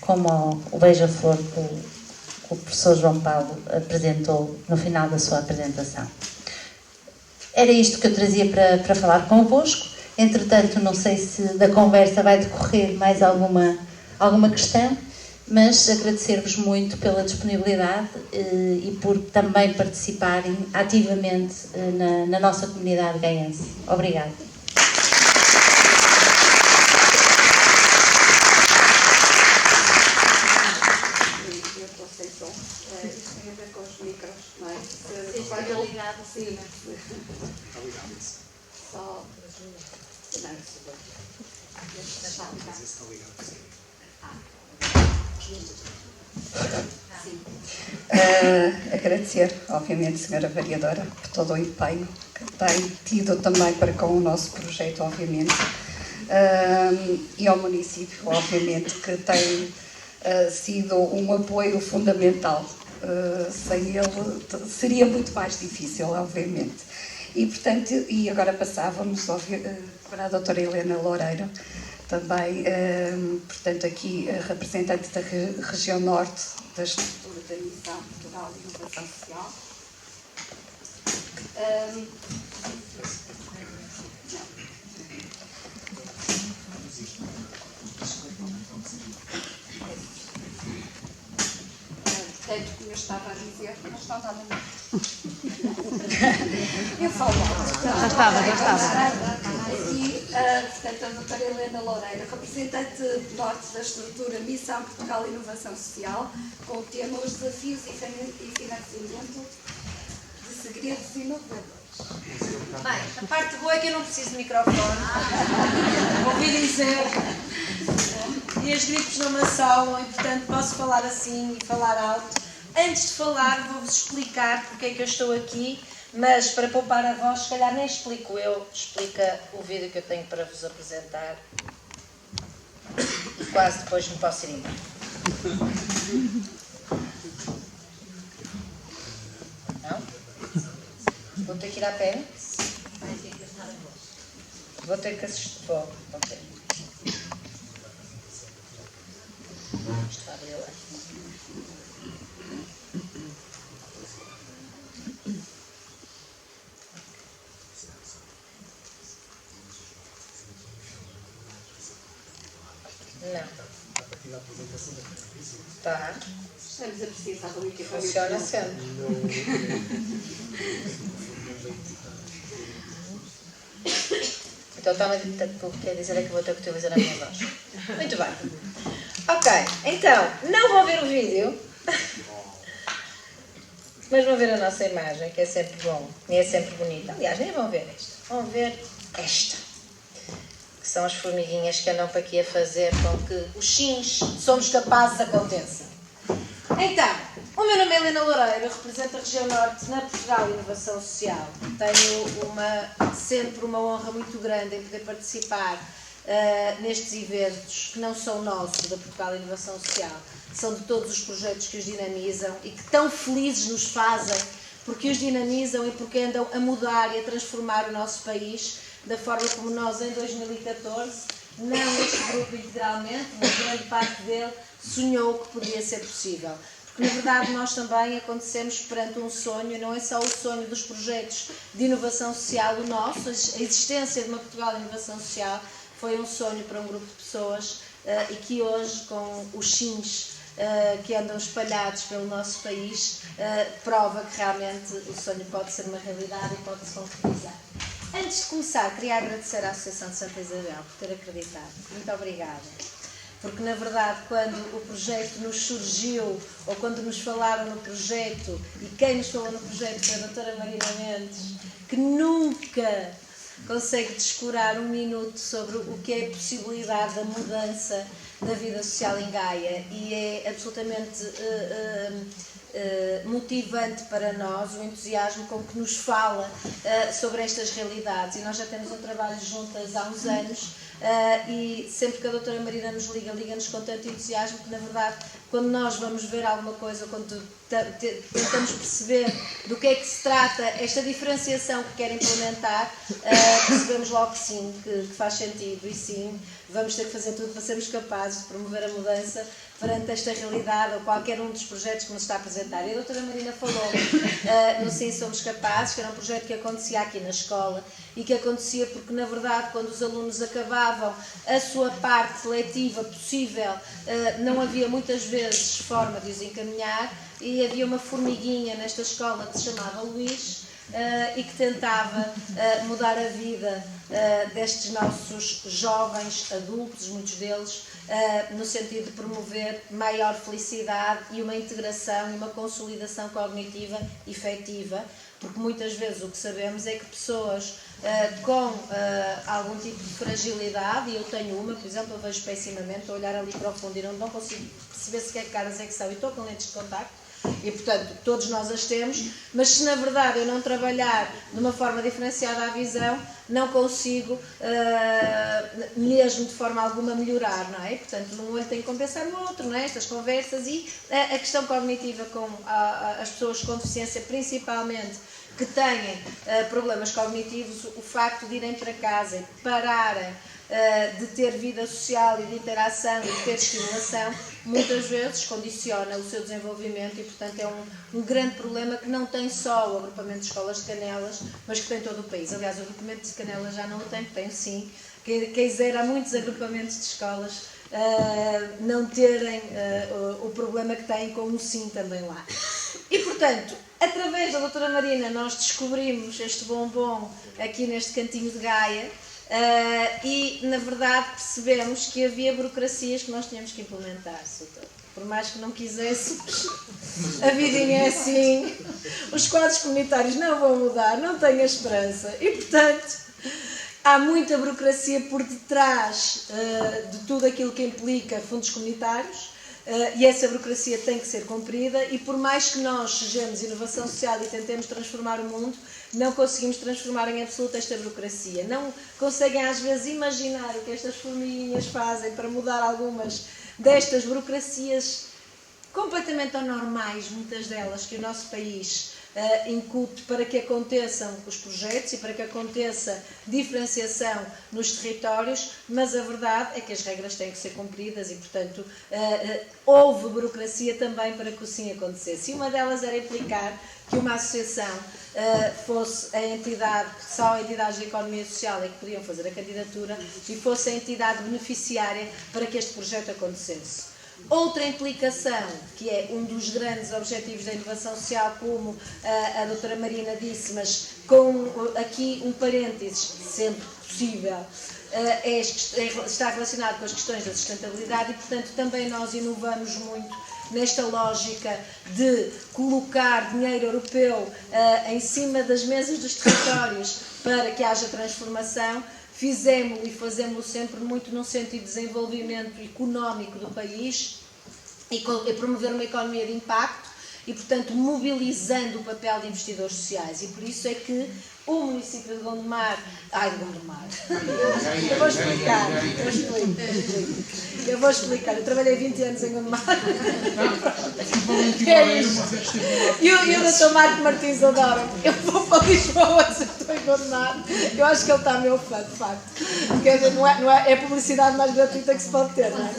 como o beija-flor que o professor João Paulo apresentou no final da sua apresentação. Era isto que eu trazia para falar convosco. Entretanto, não sei se da conversa vai decorrer mais alguma questão, mas agradecer-vos muito pela disponibilidade e por também participarem ativamente na nossa comunidade gaense. Obrigada. Isto tem a ver com os micros, não é? Esteja ligado, sim. Só. Agradecer, obviamente, Senhora Vereadora, por todo o empenho que tem tido também para com o nosso projeto, obviamente, e ao município, obviamente, que tem sido um apoio fundamental. Sem ele seria muito mais difícil, obviamente. E, portanto, e agora passávamos para a doutora Helena Loureiro, também, portanto, aqui representante da região norte da estrutura da Missão Cultural e Inovação Social. Portanto, como eu estava a dizer, não está nada mal. Eu falo mal. Já estava. Aqui, portanto, a doutora Helena Loureiro, representante norte da estrutura Missão Portugal e Inovação Social, com o tema Os Desafios e Financiamento de Segredos Inovadores. Bem, a parte boa é que eu não preciso de microfone. Ouvi dizer. E as gripes não me assolam e, portanto, posso falar assim e falar alto. Antes de falar, vou-vos explicar porque é que eu estou aqui, mas para poupar a voz, se calhar nem explico eu, explica o vídeo que eu tenho para vos apresentar e quase depois me posso ir embora. Não? Vou ter que ir a pé? Vou ter que assistir. Vou ter. Está a ver? Não. Tá. Estamos a precisar do equipamento. Funciona sempre. Então toma, o que quer dizer é que vou ter que utilizar a minha voz. Muito bem. Ok, então, não vão ver o vídeo, mas vão ver a nossa imagem, que é sempre bom e é sempre bonita. Aliás, nem vão ver esta, vão ver esta, que são as formiguinhas que andam para aqui a fazer com que os sims somos capazes aconteça. Então, o meu nome é Helena Loureiro, represento a região norte na Portugal Inovação Social. Tenho sempre uma honra muito grande em poder participar nestes eventos que não são nossos, da Portugal Inovação Social, são de todos os projetos que os dinamizam e que tão felizes nos fazem, porque os dinamizam e porque andam a mudar e a transformar o nosso país da forma como nós, em 2014, não este grupo integralmente, mas grande parte dele, sonhou que podia ser possível. Porque, na verdade, nós também acontecemos perante um sonho, não é só o sonho dos projetos de inovação social, o nosso, a existência de uma Portugal de Inovação Social foi um sonho para um grupo de pessoas e que hoje, com os sims que andam espalhados pelo nosso país, prova que realmente o sonho pode ser uma realidade e pode se concretizar. Antes de começar, queria agradecer à Associação de Santa Isabel por ter acreditado. Muito obrigada. Porque, na verdade, quando o projeto nos surgiu, ou quando nos falaram no projeto, e quem nos falou no projeto foi a doutora Marina Mendes, que nunca consegue descurar um minuto sobre o que é a possibilidade da mudança da vida social em Gaia, e é absolutamente motivante para nós o entusiasmo com que nos fala sobre estas realidades. E nós já temos um trabalho juntas há uns anos, e sempre que a doutora Marina nos liga-nos com tanto entusiasmo que, na verdade, quando nós vamos ver alguma coisa, quando tentamos perceber do que é que se trata esta diferenciação que quer implementar, percebemos logo que sim, que faz sentido, e sim, vamos ter que fazer tudo para sermos capazes de promover a mudança perante esta realidade ou qualquer um dos projetos que nos está a apresentar. E a doutora Marina falou no Sim Somos Capazes, que era um projeto que acontecia aqui na escola e que acontecia porque, na verdade, quando os alunos acabavam a sua parte letiva possível, não havia muitas vezes forma de os encaminhar, e havia uma formiguinha nesta escola que se chamava Luís, e que tentava mudar a vida destes nossos jovens adultos, muitos deles, no sentido de promover maior felicidade e uma integração e uma consolidação cognitiva efetiva, porque muitas vezes o que sabemos é que pessoas com algum tipo de fragilidade, e eu tenho uma, por exemplo, eu vejo pessimamente, estou a olhar ali para o fundo e não consigo perceber sequer que caras é que são, e estou com lentes de contacto, e, portanto, todos nós as temos, mas se na verdade eu não trabalhar de uma forma diferenciada a visão, não consigo, mesmo de forma alguma, melhorar, não é? Portanto, um olho tem que compensar o outro, não é? Estas conversas e a questão cognitiva com as pessoas com deficiência, principalmente, que têm problemas cognitivos, o facto de irem para casa e pararem, de ter vida social e de interação e de ter estimulação, muitas vezes condiciona o seu desenvolvimento e, portanto, é um grande problema que não tem só o agrupamento de escolas de Canelas, mas que tem todo o país. Aliás, o agrupamento de Canelas já não o tem, tem sim. Quem zera muitos agrupamentos de escolas não terem o problema que têm com o sim também lá. E, portanto, através da doutora Marina, nós descobrimos este bombom aqui neste cantinho de Gaia, e, na verdade, percebemos que havia burocracias que nós tínhamos que implementar. Por mais que não quiséssemos, a vidinha é assim, os quadros comunitários não vão mudar, não tenho a esperança. E, portanto, há muita burocracia por detrás de tudo aquilo que implica fundos comunitários, e essa burocracia tem que ser cumprida, e por mais que nós sejamos inovação social e tentemos transformar o mundo, não conseguimos transformar em absoluto esta burocracia. Não conseguem às vezes imaginar o que estas formiguinhas fazem para mudar algumas destas burocracias completamente anormais, muitas delas, que o nosso país incute para que aconteçam os projetos e para que aconteça diferenciação nos territórios, mas a verdade é que as regras têm que ser cumpridas e, portanto, houve burocracia também para que o sim acontecesse. E uma delas era implicar que uma associação fosse a entidade, só entidades de economia social é que podiam fazer a candidatura, e fosse a entidade beneficiária para que este projeto acontecesse. Outra implicação, que é um dos grandes objetivos da inovação social, como a doutora Marina disse, mas com aqui um parênteses, sempre possível, está relacionado com as questões da sustentabilidade e, portanto, também nós inovamos muito nesta lógica de colocar dinheiro europeu em cima das mesas dos territórios para que haja transformação. Fizemos-lo e fazemos-lo sempre muito no sentido de desenvolvimento económico do país e promover uma economia de impacto e, portanto, mobilizando o papel de investidores sociais. E por isso é que o município de Gondomar... Eu vou explicar. Eu trabalhei 20 anos em Gondomar. É isso. E o doutor Marco Martins adora. Eu vou para Lisboa, se estou em Gondomar. Eu acho que ele está meu fã, de facto. Quer dizer, é a publicidade mais gratuita que se pode ter, não é?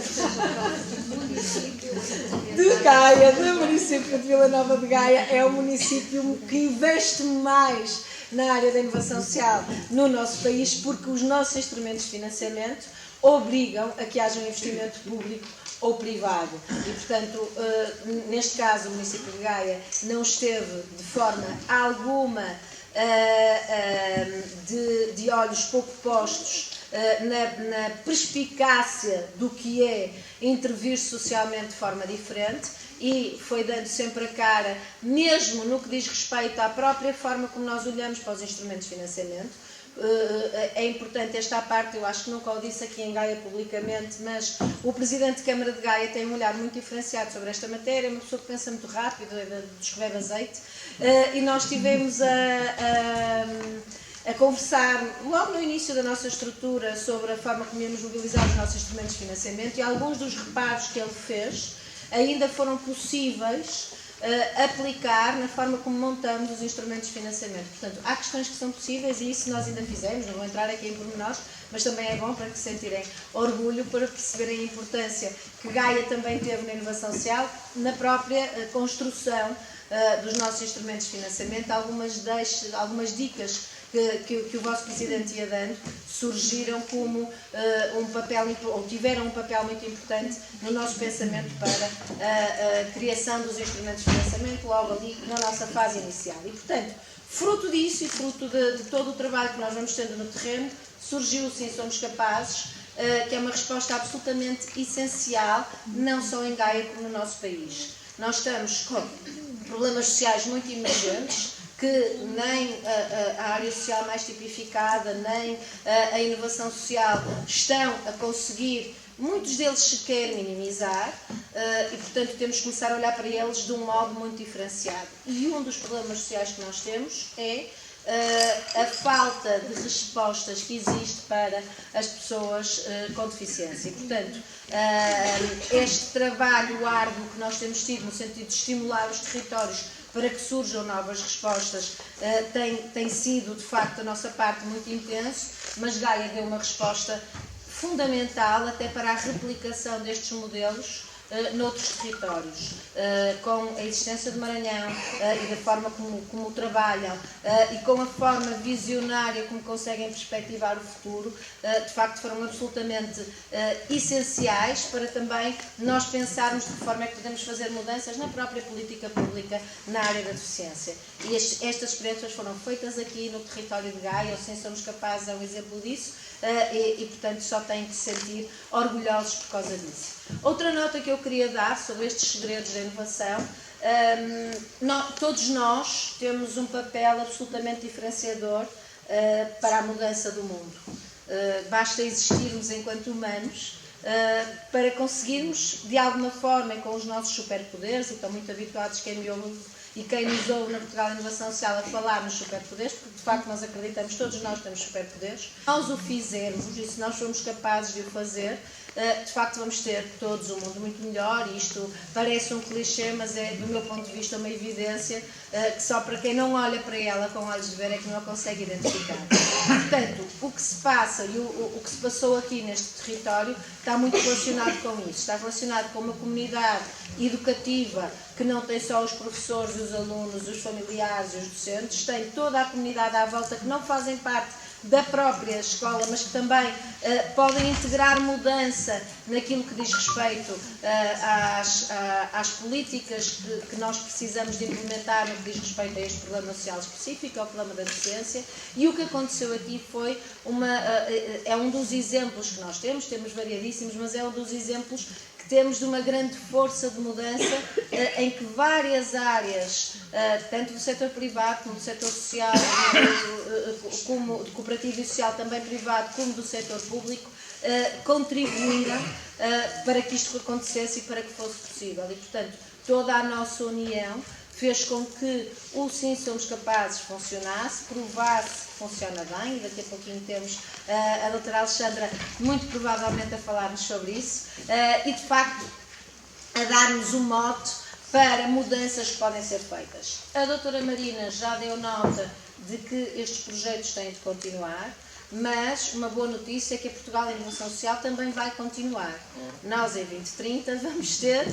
De Gaia, do município de Vila Nova de Gaia, é o município que investe mais na área da inovação social no nosso país, porque os nossos instrumentos de financiamento obrigam a que haja um investimento público ou privado. E, portanto, neste caso, o município de Gaia não esteve de forma alguma de olhos pouco postos na perspicácia do que é intervir socialmente de forma diferente e foi dando sempre a cara, mesmo no que diz respeito à própria forma como nós olhamos para os instrumentos de financiamento. É importante esta parte, eu acho que nunca o disse aqui em Gaia publicamente, mas o Presidente de Câmara de Gaia tem um olhar muito diferenciado sobre esta matéria, é uma pessoa que pensa muito rápido, é de escorrer azeite, e nós tivemos a conversar logo no início da nossa estrutura sobre a forma como íamos mobilizar os nossos instrumentos de financiamento e alguns dos reparos que ele fez ainda foram possíveis aplicar na forma como montamos os instrumentos de financiamento. Portanto, há questões que são possíveis e isso nós ainda fizemos, não vou entrar aqui em pormenores, mas também é bom para que sentirem orgulho, para perceberem a importância que Gaia também teve na inovação social, na própria construção dos nossos instrumentos de financiamento. Algumas dicas que o vosso Presidente ia dando surgiram como um papel, ou tiveram um papel muito importante no nosso pensamento para a criação dos instrumentos de financiamento logo ali na nossa fase inicial. E, portanto, fruto disso e fruto de todo o trabalho que nós vamos tendo no terreno, surgiu o Sim Somos Capazes, que é uma resposta absolutamente essencial, não só em Gaia como no nosso país. Nós estamos com problemas sociais muito emergentes, que nem a área social mais tipificada, nem a inovação social estão a conseguir, muitos deles sequer minimizar, e portanto temos que começar a olhar para eles de um modo muito diferenciado. E um dos problemas sociais que nós temos é a falta de respostas que existe para as pessoas com deficiência. E, portanto, este trabalho árduo que nós temos tido no sentido de estimular os territórios para que surjam novas respostas tem sido, de facto, da nossa parte muito intenso, mas Gaia deu uma resposta fundamental até para a replicação destes modelos noutros territórios, com a existência de Maranhão e da forma como trabalham e com a forma visionária como conseguem perspectivar o futuro, de facto foram absolutamente essenciais para também nós pensarmos de que forma é que podemos fazer mudanças na própria política pública na área da deficiência. E estas experiências foram feitas aqui no território de Gaia, o Sim Somos Capazes é um exemplo disso, e portanto só têm que se sentir orgulhosos por causa disso. Outra nota que eu queria dar sobre estes segredos da inovação, todos nós temos um papel absolutamente diferenciador para a mudança do mundo. Basta existirmos enquanto humanos para conseguirmos, de alguma forma, com os nossos superpoderes, e estão muito habituados quem me ouve e quem nos ouve na Portugal Inovação Social a falar nos superpoderes, porque de facto nós acreditamos, todos nós temos superpoderes. Se nós o fizermos e se nós formos capazes de o fazer, de facto vamos ter todos um mundo muito melhor. E isto parece um clichê, mas é, do meu ponto de vista, uma evidência que só para quem não olha para ela com olhos de ver é que não a consegue identificar. Portanto, o que se passa e o que se passou aqui neste território está muito relacionado com isso. Está relacionado com uma comunidade educativa que não tem só os professores, os alunos, os familiares e os docentes, tem toda a comunidade à volta que não fazem parte da própria escola, mas que também podem integrar mudança naquilo que diz respeito às políticas que nós precisamos de implementar no que diz respeito a este problema social específico, ao problema da docência. E o que aconteceu aqui foi é um dos exemplos que nós temos variadíssimos, mas é um dos exemplos que temos de uma grande força de mudança em que várias áreas, tanto do setor privado como do setor social, como do cooperativo e social também privado, como do setor público, contribuíram para que isto acontecesse e para que fosse possível. E, portanto, toda a nossa união fez com que o Sim Somos Capazes funcionasse, provasse que funciona bem, e daqui a pouquinho temos a doutora Alexandra muito provavelmente a falar-nos sobre isso, e de facto a dar-nos um mote para mudanças que podem ser feitas. A doutora Marina já deu nota de que estes projetos têm de continuar, mas uma boa notícia é que a Portugal Inovação Social também vai continuar. Nós, em 2030, vamos ter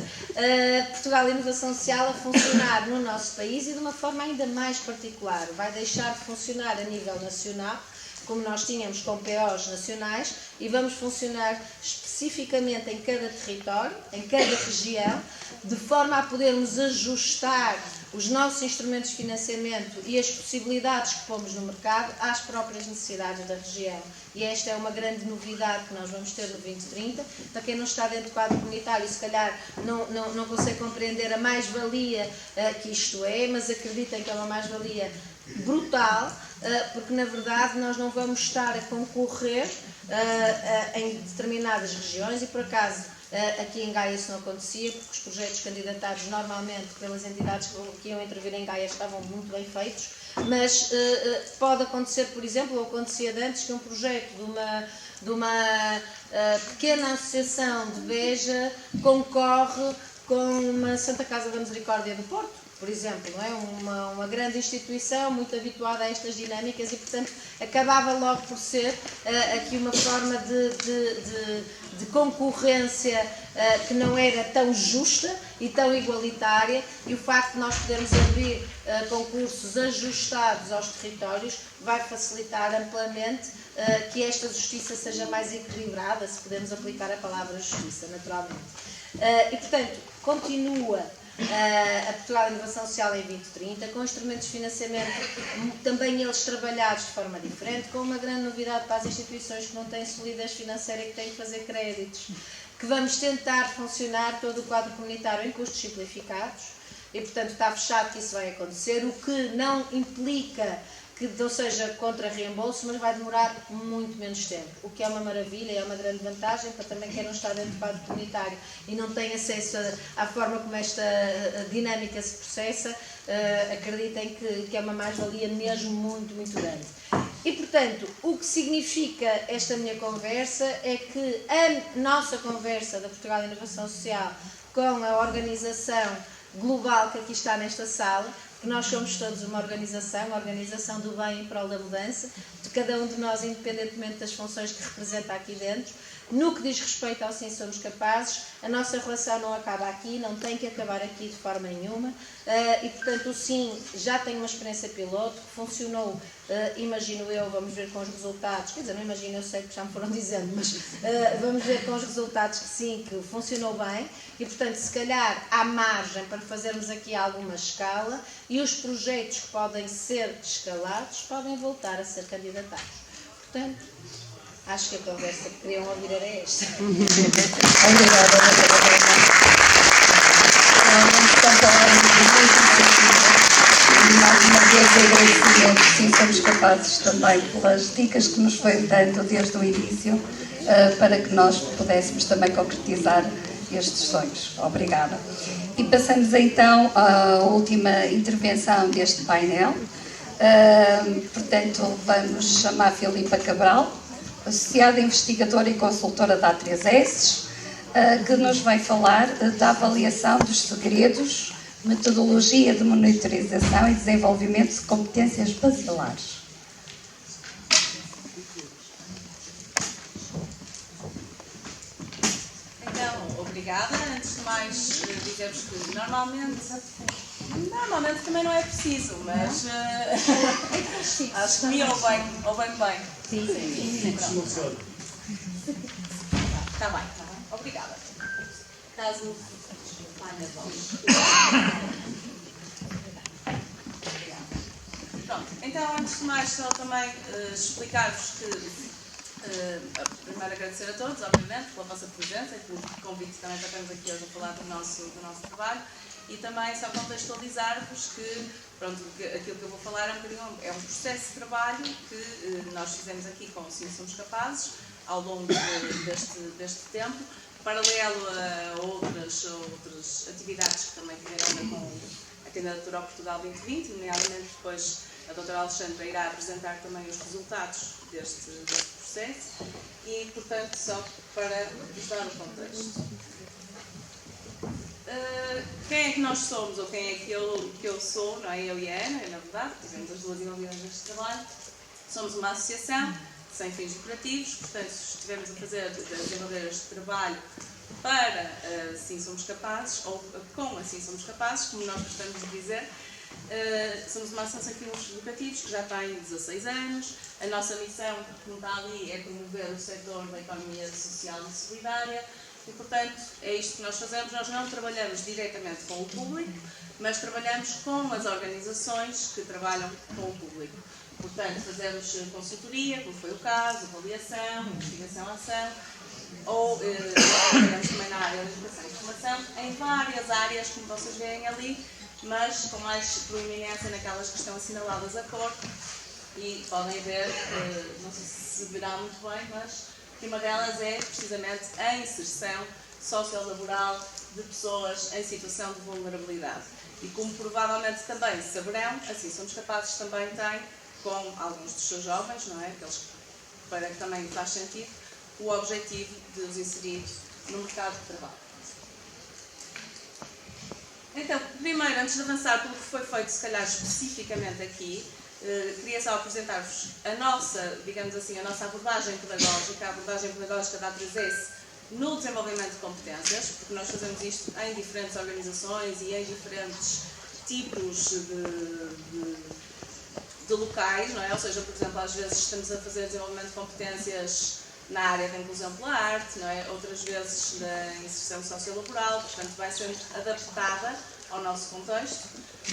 Portugal Inovação Social a funcionar no nosso país e de uma forma ainda mais particular. Vai deixar de funcionar a nível nacional, como nós tínhamos com POs nacionais, e vamos funcionar especificamente em cada território, em cada região, de forma a podermos ajustar os nossos instrumentos de financiamento e as possibilidades que pomos no mercado às próprias necessidades da região. E esta é uma grande novidade que nós vamos ter no 2030. Para quem não está dentro do quadro comunitário, se calhar não consegue compreender a mais-valia que isto é, mas acreditem que é uma mais-valia brutal, porque na verdade nós não vamos estar a concorrer em determinadas regiões, e por acaso aqui em Gaia isso não acontecia, porque os projetos candidatados normalmente pelas entidades que iam intervir em Gaia estavam muito bem feitos, mas pode acontecer, por exemplo, ou acontecia de antes, que um projeto de uma pequena associação de Beja concorre com uma Santa Casa da Misericórdia do Porto, por exemplo, não é? Uma grande instituição muito habituada a estas dinâmicas, e portanto acabava logo por ser aqui uma forma de concorrência que não era tão justa e tão igualitária, e o facto de nós podermos abrir concursos ajustados aos territórios vai facilitar amplamente que esta justiça seja mais equilibrada, se podemos aplicar a palavra justiça, naturalmente. E portanto, continua a Portugal Inovação Social em 2030, com instrumentos de financiamento também eles trabalhados de forma diferente, com uma grande novidade para as instituições que não têm solidez financeira e que têm que fazer créditos, que vamos tentar funcionar todo o quadro comunitário em custos simplificados, e portanto está fechado que isso vai acontecer, o que não implica que não seja contra reembolso, mas vai demorar muito menos tempo, o que é uma maravilha e é uma grande vantagem para também quem não está dentro do quadro comunitário e não tem acesso à forma como esta dinâmica se processa. Acreditem que é uma mais-valia mesmo muito, muito grande. E, portanto, o que significa esta minha conversa é que a nossa conversa da Portugal Inovação Social com a organização global que aqui está nesta sala, que nós somos todos uma organização do bem em prol da mudança, de cada um de nós, independentemente das funções que representa aqui dentro. No que diz respeito ao Sim Somos Capazes, a nossa relação não acaba aqui, não tem que acabar aqui de forma nenhuma, e portanto o Sim já tem uma experiência piloto que funcionou, imagino eu, vamos ver com os resultados, quer dizer, não imagino, eu sei que já me foram dizendo, mas vamos ver com os resultados que sim, que funcionou bem, e portanto se calhar há margem para fazermos aqui alguma escala, e os projetos que podem ser escalados podem voltar a ser candidatados. Portanto, acho que a conversa que queriam ouvir era esta. Obrigada, mais uma vez agradecimento, sim, somos capazes também pelas dicas que nos foi dando desde o início, para que nós pudéssemos também concretizar estes sonhos. Obrigada. E passamos então à última intervenção deste painel. Portanto, vamos chamar a Filipa Cabral, associada investigadora e consultora da A3S, que nos vai falar da avaliação dos segredos, metodologia de monitorização e desenvolvimento de competências basilares. Então, obrigada. Antes de mais, dizer-vos que normalmente também não é preciso, mas acho que me ouvem bem. Sim, sim. Está bem. Obrigada. Caso tenha voz. Pronto, então antes de mais só também explicar-vos que primeiro agradecer a todos, obviamente, pela vossa presença e pelo convite também para estarmos aqui hoje a falar do nosso trabalho e também só contextualizar-vos que, pronto, aquilo que eu vou falar é um processo de trabalho que nós fizemos aqui com o Sim Somos Capazes ao longo deste tempo, paralelo a outras atividades que também tiveram a ver com a candidatura ao Portugal 2020, nomeadamente depois a doutora Alexandra irá apresentar também os resultados deste processo e, portanto, só para vos dar o contexto. Quem é que nós somos, ou quem é que eu sou, não é? Eu e a Ana, na verdade, tivemos as duas envolvidas neste trabalho. Somos uma associação sem fins lucrativos, portanto, estivemos a desenvolver este trabalho para Sim Somos Capazes, ou com Assim Somos Capazes, como nós gostamos de dizer. Somos uma associação sem fins lucrativos que já tem 16 anos. A nossa missão, como está ali, é promover o setor da economia social e solidária e, portanto, é isto que nós fazemos. Nós não trabalhamos diretamente com o público, mas trabalhamos com as organizações que trabalham com o público. Portanto, fazemos consultoria, como foi o caso, avaliação, investigação, ação, ou trabalhamos também na área da educação e informação, em várias áreas, como vocês veem ali, mas com mais proeminência naquelas que estão assinaladas a cor. E podem ver, não sei se verá muito bem, mas uma delas é precisamente a inserção sociolaboral de pessoas em situação de vulnerabilidade. E como provavelmente também saberão, Assim Somos Capazes também tem, com alguns dos seus jovens, não é? Aqueles para que também faz sentido, o objetivo de os inserir no mercado de trabalho. Então, primeiro, antes de avançar pelo que foi feito, se calhar especificamente aqui, queria só apresentar-vos a nossa, digamos assim, a nossa abordagem pedagógica, a abordagem pedagógica da A3S no desenvolvimento de competências, porque nós fazemos isto em diferentes organizações e em diferentes tipos de locais, não é? Ou seja, por exemplo, às vezes estamos a fazer desenvolvimento de competências na área da inclusão pela arte, não é? Outras vezes na inserção sociolaboral, portanto vai sendo adaptada ao nosso contexto,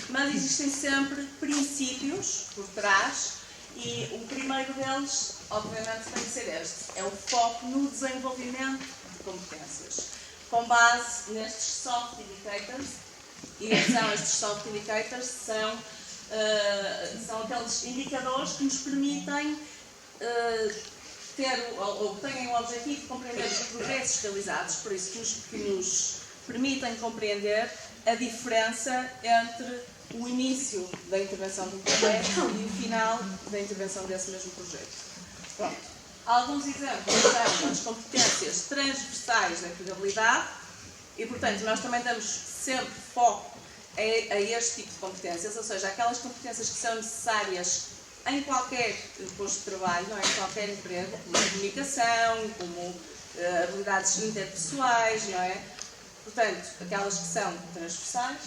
mas existem sempre princípios por trás e o primeiro deles, obviamente, tem que ser este, é o foco no desenvolvimento de competências, com base nestes soft indicators. E estes soft indicators são aqueles indicadores que nos permitem ter ou têm o objetivo de compreender os progressos realizados, por isso que nos permitem compreender a diferença entre o início da intervenção do projeto e o final da intervenção desse mesmo projeto. Pronto. Alguns exemplos são as competências transversais da empregabilidade e, portanto, nós também damos sempre foco a este tipo de competências, ou seja, aquelas competências que são necessárias em qualquer posto de trabalho, não é? Em qualquer emprego, como a comunicação, como habilidades interpessoais, não é? Portanto, aquelas que são transversais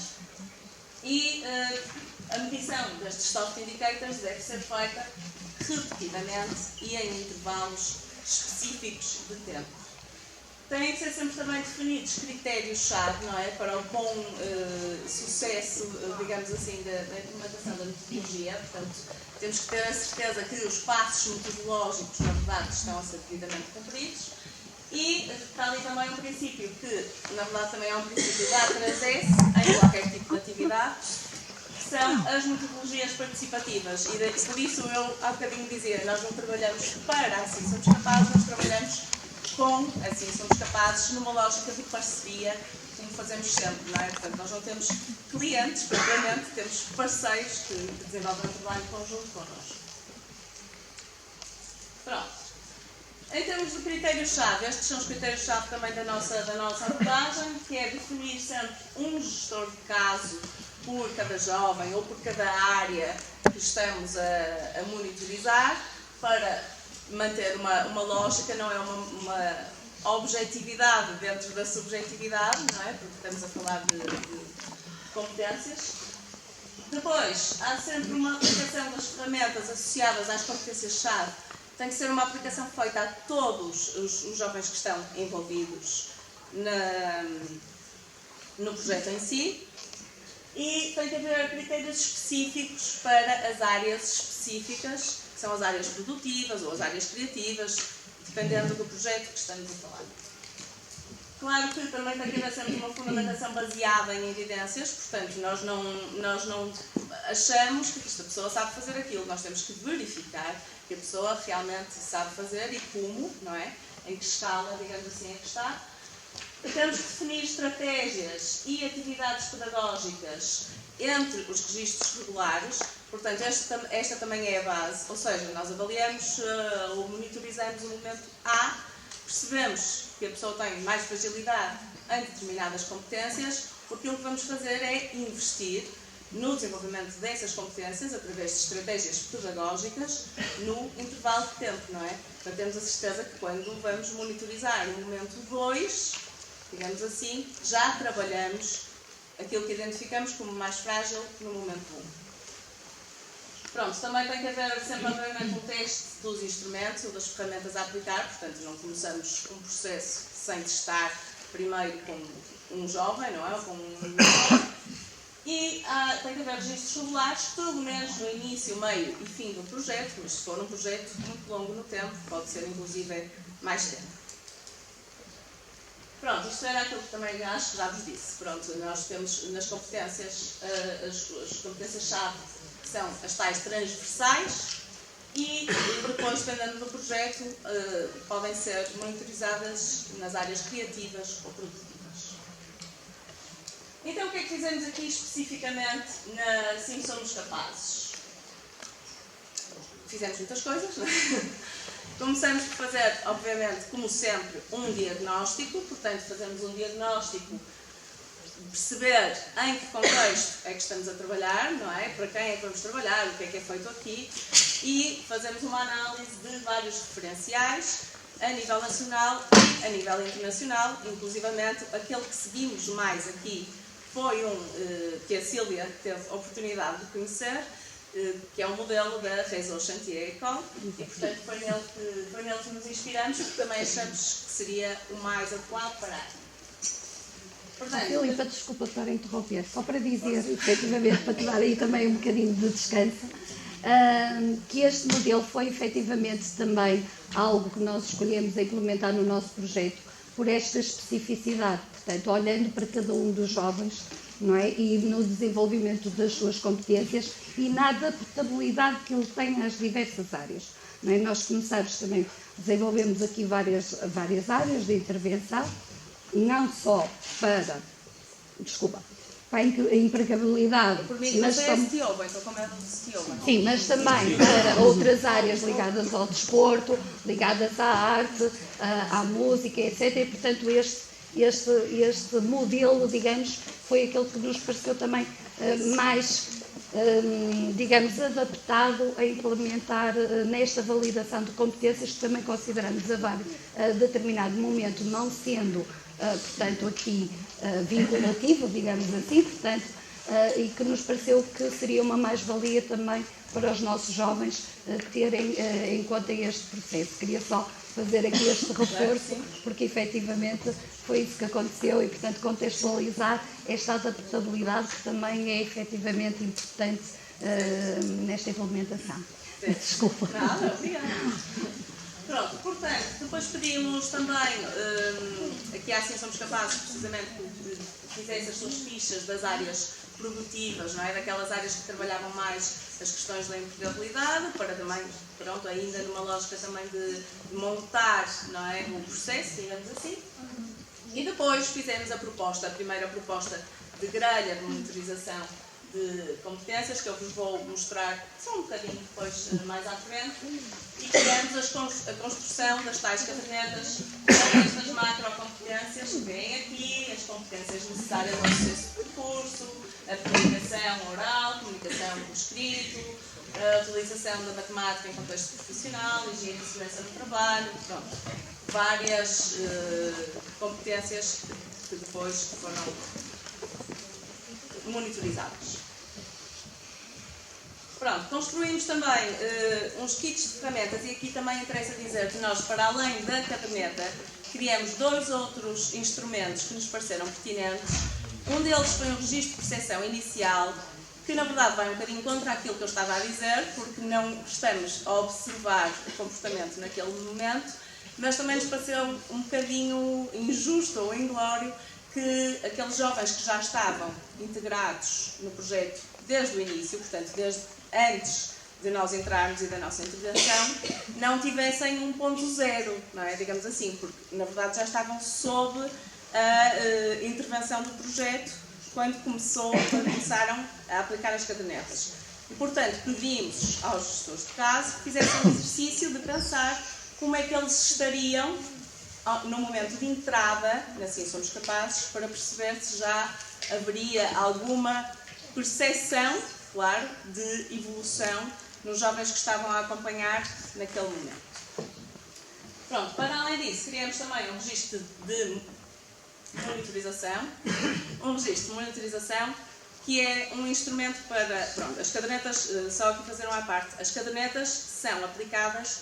e a medição destes soft indicators deve ser feita repetidamente e em intervalos específicos de tempo. Têm que ser sempre também definidos critérios-chave, não é? Para o bom sucesso, digamos assim, da implementação da metodologia. Portanto, temos que ter a certeza que os passos metodológicos, na verdade, estão a ser devidamente cumpridos. E está ali também um princípio que, na verdade, também é um princípio da A3S, em qualquer tipo de atividade, que são as metodologias participativas. E por isso eu, há bocadinho dizia, nós não trabalhamos para Assim Somos Capazes, nós trabalhamos com Assim Somos Capazes numa lógica de parceria, como fazemos sempre, não é? Portanto, nós não temos clientes, propriamente, temos parceiros que desenvolvem um trabalho conjunto connosco. Pronto. Em termos de critérios-chave, estes são os critérios-chave também da nossa abordagem, que é definir sempre um gestor de caso por cada jovem ou por cada área que estamos a monitorizar, para manter uma lógica, não é uma objetividade dentro da subjetividade, não é? Porque estamos a falar de competências. Depois, há sempre uma aplicação das ferramentas associadas às competências-chave, tem que ser uma aplicação feita a todos os jovens que estão envolvidos no projeto em si, e tem que haver critérios específicos para as áreas específicas, que são as áreas produtivas ou as áreas criativas, dependendo do projeto que estamos a falar. Claro que também tem que haver sempre uma fundamentação baseada em evidências, portanto, nós não achamos que esta pessoa sabe fazer aquilo, nós temos que verificar que a pessoa realmente sabe fazer e como, não é? Em que escala, digamos assim, é que está. Temos que definir estratégias e atividades pedagógicas entre os registros regulares, portanto, esta também é a base, ou seja, nós avaliamos ou monitorizamos o momento A, percebemos que a pessoa tem mais fragilidade em determinadas competências, porque o que vamos fazer é investir no desenvolvimento dessas competências através de estratégias pedagógicas no intervalo de tempo, não é? Para termos a certeza que quando vamos monitorizar o momento 2, digamos assim, já trabalhamos aquilo que identificamos como mais frágil no momento 1. Pronto, também tem que haver sempre obviamente um teste dos instrumentos ou das ferramentas a aplicar, portanto não começamos um processo sem testar primeiro com um jovem, não é? Ou com um jovem. E tem que haver registros regulares, pelo menos no início, meio e fim do projeto, mas se for um projeto muito longo no tempo, pode ser inclusive mais tempo. Pronto, isto era aquilo que também acho que já vos disse. Pronto, nós temos nas competências, as competências-chave, que são as tais transversais, e depois, dependendo do projeto, podem ser monitorizadas nas áreas criativas ou produtivas. Então, o que é que fizemos aqui especificamente na Sim Somos Capazes? Fizemos muitas coisas, não é? Começamos por fazer, obviamente, como sempre, um diagnóstico, portanto, fazemos um diagnóstico, perceber em que contexto é que estamos a trabalhar, não é? Para quem é que vamos trabalhar, o que é feito aqui, e fazemos uma análise de vários referenciais a nível nacional e a nível internacional, inclusivamente aquele que seguimos mais aqui foi que a Sílvia teve a oportunidade de conhecer, que é o modelo da Réseau Chantier École, e portanto foi nele que nos inspiramos, porque também achamos que seria o mais adequado para aqui. Filipa, desculpa estar a interromper, só para dizer, efetivamente, para te dar aí também um bocadinho de descanso, que este modelo foi efetivamente também algo que nós escolhemos a implementar no nosso projeto por esta especificidade, portanto, olhando para cada um dos jovens, não é? E no desenvolvimento das suas competências e na adaptabilidade que ele tem às diversas áreas. Não é? Nós começamos também, desenvolvemos aqui várias áreas de intervenção, não só para a empregabilidade, mas também para outras áreas ligadas ao desporto, ligadas à arte, à música, etc. E, portanto, este modelo, digamos, foi aquele que nos pareceu também mais, digamos, adaptado a implementar nesta validação de competências que também consideramos a determinado momento não sendo, portanto, aqui vinculativo, digamos assim, portanto, e que nos pareceu que seria uma mais-valia também para os nossos jovens terem em conta este processo. Queria só fazer aqui este reforço, porque efetivamente foi isso que aconteceu e, portanto, contextualizar esta adaptabilidade que também é efetivamente importante nesta implementação. Desculpa. Nada, obrigada. Pronto, portanto, depois pedimos também, aqui à Sim Somos Capazes, precisamente, que fizesse as suas fichas das áreas produtivas, não é? Daquelas áreas que trabalhavam mais as questões da empregabilidade, para também, pronto, ainda numa lógica também de montar, não é? O processo, digamos assim. E depois fizemos a primeira proposta de grelha de monitorização de competências, que eu vos vou mostrar só um bocadinho depois, mais à frente, e criamos a construção das tais cadernetas, estas macrocompetências que vêm aqui, as competências necessárias ao sucesso do percurso, a comunicação oral, comunicação por escrito, a utilização da matemática em contexto profissional, higiene e segurança no trabalho, pronto, várias competências que depois foram monitorizadas. Pronto, construímos também uns kits de ferramentas e aqui também interessa dizer que nós, para além da caderneta, criamos 2 outros instrumentos que nos pareceram pertinentes. Um deles foi um registro de percepção inicial, que na verdade vai um bocadinho contra aquilo que eu estava a dizer, porque não estamos a observar o comportamento naquele momento, mas também nos pareceu um bocadinho injusto ou inglório que aqueles jovens que já estavam integrados no projeto desde o início, portanto, desde antes de nós entrarmos e da nossa intervenção, não tivessem 1.0, não é? Digamos assim, porque na verdade já estavam sob a intervenção do projeto quando começaram a aplicar as cadernetas. E, portanto, pedimos aos gestores de caso que fizessem um exercício de pensar como é que eles estariam no momento de entrada, assim somos capazes, para perceber se já haveria alguma percepção, claro, de evolução nos jovens que estavam a acompanhar naquele momento. Pronto, para além disso, criamos também um registro de monitorização, que é um instrumento para... Pronto, as cadernetas, só aqui fazer uma parte, as cadernetas são aplicadas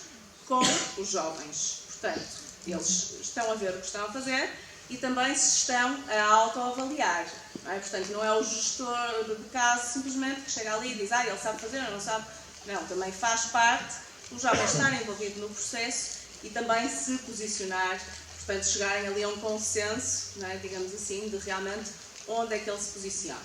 com os jovens, portanto, eles estão a ver o que estão a fazer e também se estão a autoavaliar. Não é? Portanto, não é o gestor de caso simplesmente que chega ali e diz ele sabe fazer ou não sabe. Não, também faz parte os jovens estarem envolvidos no processo e também se posicionar, portanto, chegarem ali a um consenso, não é? Digamos assim, de realmente onde é que ele se posiciona.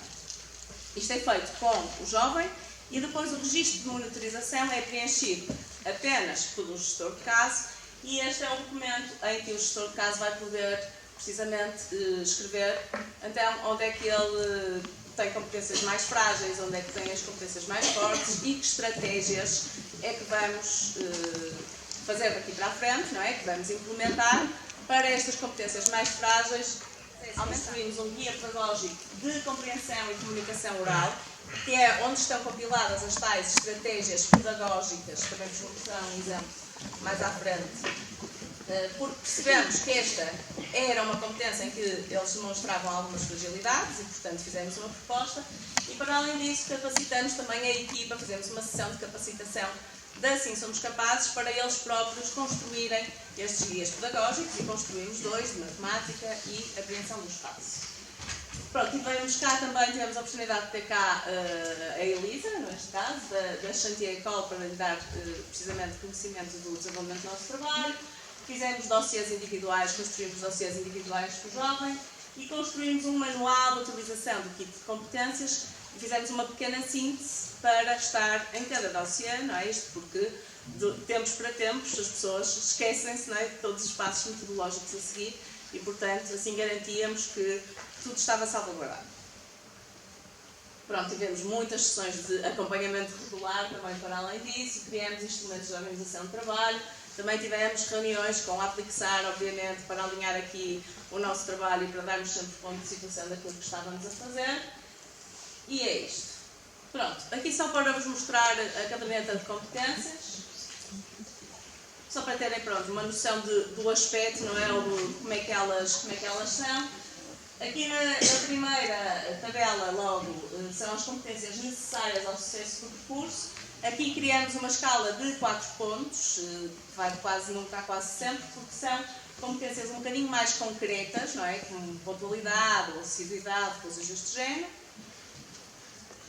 Isto é feito com o jovem e depois o registro de monitorização é preenchido apenas pelo gestor de caso e este é um documento em que o gestor de caso vai poder precisamente escrever então onde é que ele tem competências mais frágeis, onde é que tem as competências mais fortes e que estratégias é que vamos fazer daqui para a frente, não é? Que vamos implementar para estas competências mais frágeis. Construímos um guia pedagógico de compreensão e comunicação oral, que é onde estão compiladas as tais estratégias pedagógicas, que também vos mostrar um exemplo mais à frente, porque percebemos que esta era uma competência em que eles demonstravam algumas fragilidades e, portanto, fizemos uma proposta e, para além disso, capacitamos também a equipa, fizemos uma sessão de capacitação da Assim Somos Capazes para eles próprios construírem estes guias pedagógicos e construímos 2 de matemática e apreensão do espaço. Pronto, e veio-nos cá também, tivemos a oportunidade de ter cá a Elisa, neste caso, da Chantier École, para lhe dar precisamente conhecimento do desenvolvimento do nosso trabalho. Fizemos dossiês individuais, construímos dossiês individuais para o jovem e construímos um manual de utilização do kit de competências e fizemos uma pequena síntese para estar em cada dossiê, não é isto? Porque de tempos para tempos as pessoas esquecem-se, não é, de todos os passos metodológicos a seguir e, portanto, assim garantíamos que tudo estava salvaguardado. Pronto, tivemos muitas sessões de acompanhamento regular também para além disso, criamos instrumentos de organização de trabalho, também tivemos reuniões com a Aplixar, obviamente, para alinhar aqui o nosso trabalho e para darmos sempre ponto de situação daquilo que estávamos a fazer. E é isto. Pronto, aqui só para vos mostrar a caderneta de competências, só para terem pronto, uma noção do aspecto, não é? Ou como é que elas são. Aqui na primeira tabela, logo, são as competências necessárias ao sucesso do percurso. Aqui criamos uma escala de 4 pontos, que vai quase, não está quase sempre, porque são competências um bocadinho mais concretas, não é? Como pontualidade ou assiduidade, coisas deste género.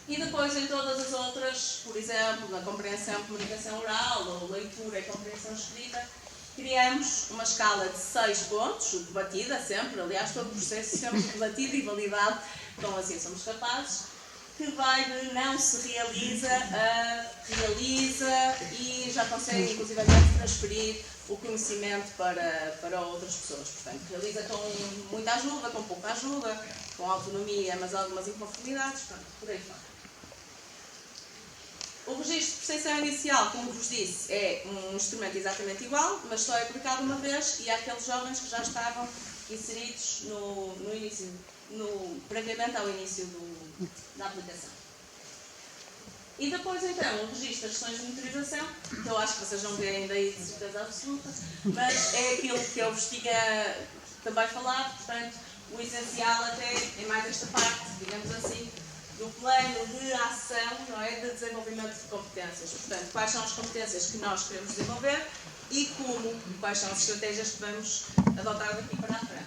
E depois em todas as outras, por exemplo, na compreensão, comunicação oral, ou leitura e compreensão escrita, criamos uma escala de 6 pontos, debatida sempre, aliás, todo o processo sempre debatido e validado com Assim Somos Capazes, que vai de não se realiza a realiza e já consegue, inclusivamente, transferir o conhecimento para outras pessoas. Portanto, realiza com muita ajuda, com pouca ajuda, com autonomia, mas algumas inconformidades, portanto, por aí fora. O registro de percepção inicial, como vos disse, é um instrumento exatamente igual, mas só é aplicado uma vez e há aqueles jovens que já estavam inseridos previamente ao início da aplicação. E depois, então, o registro das sessões de monitorização, que eu acho que vocês não veem ainda aí de certeza absoluta, mas é aquilo que eu vos tinha também falado, portanto, o essencial até é mais esta parte, digamos assim, do plano de ação, não é, de desenvolvimento de competências. Portanto, quais são as competências que nós queremos desenvolver e quais são as estratégias que vamos adotar daqui para a frente.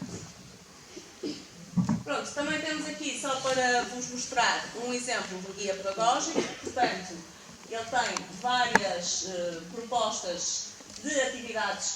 Pronto, também temos aqui, só para vos mostrar, um exemplo de guia pedagógico. Portanto, ele tem várias propostas de atividades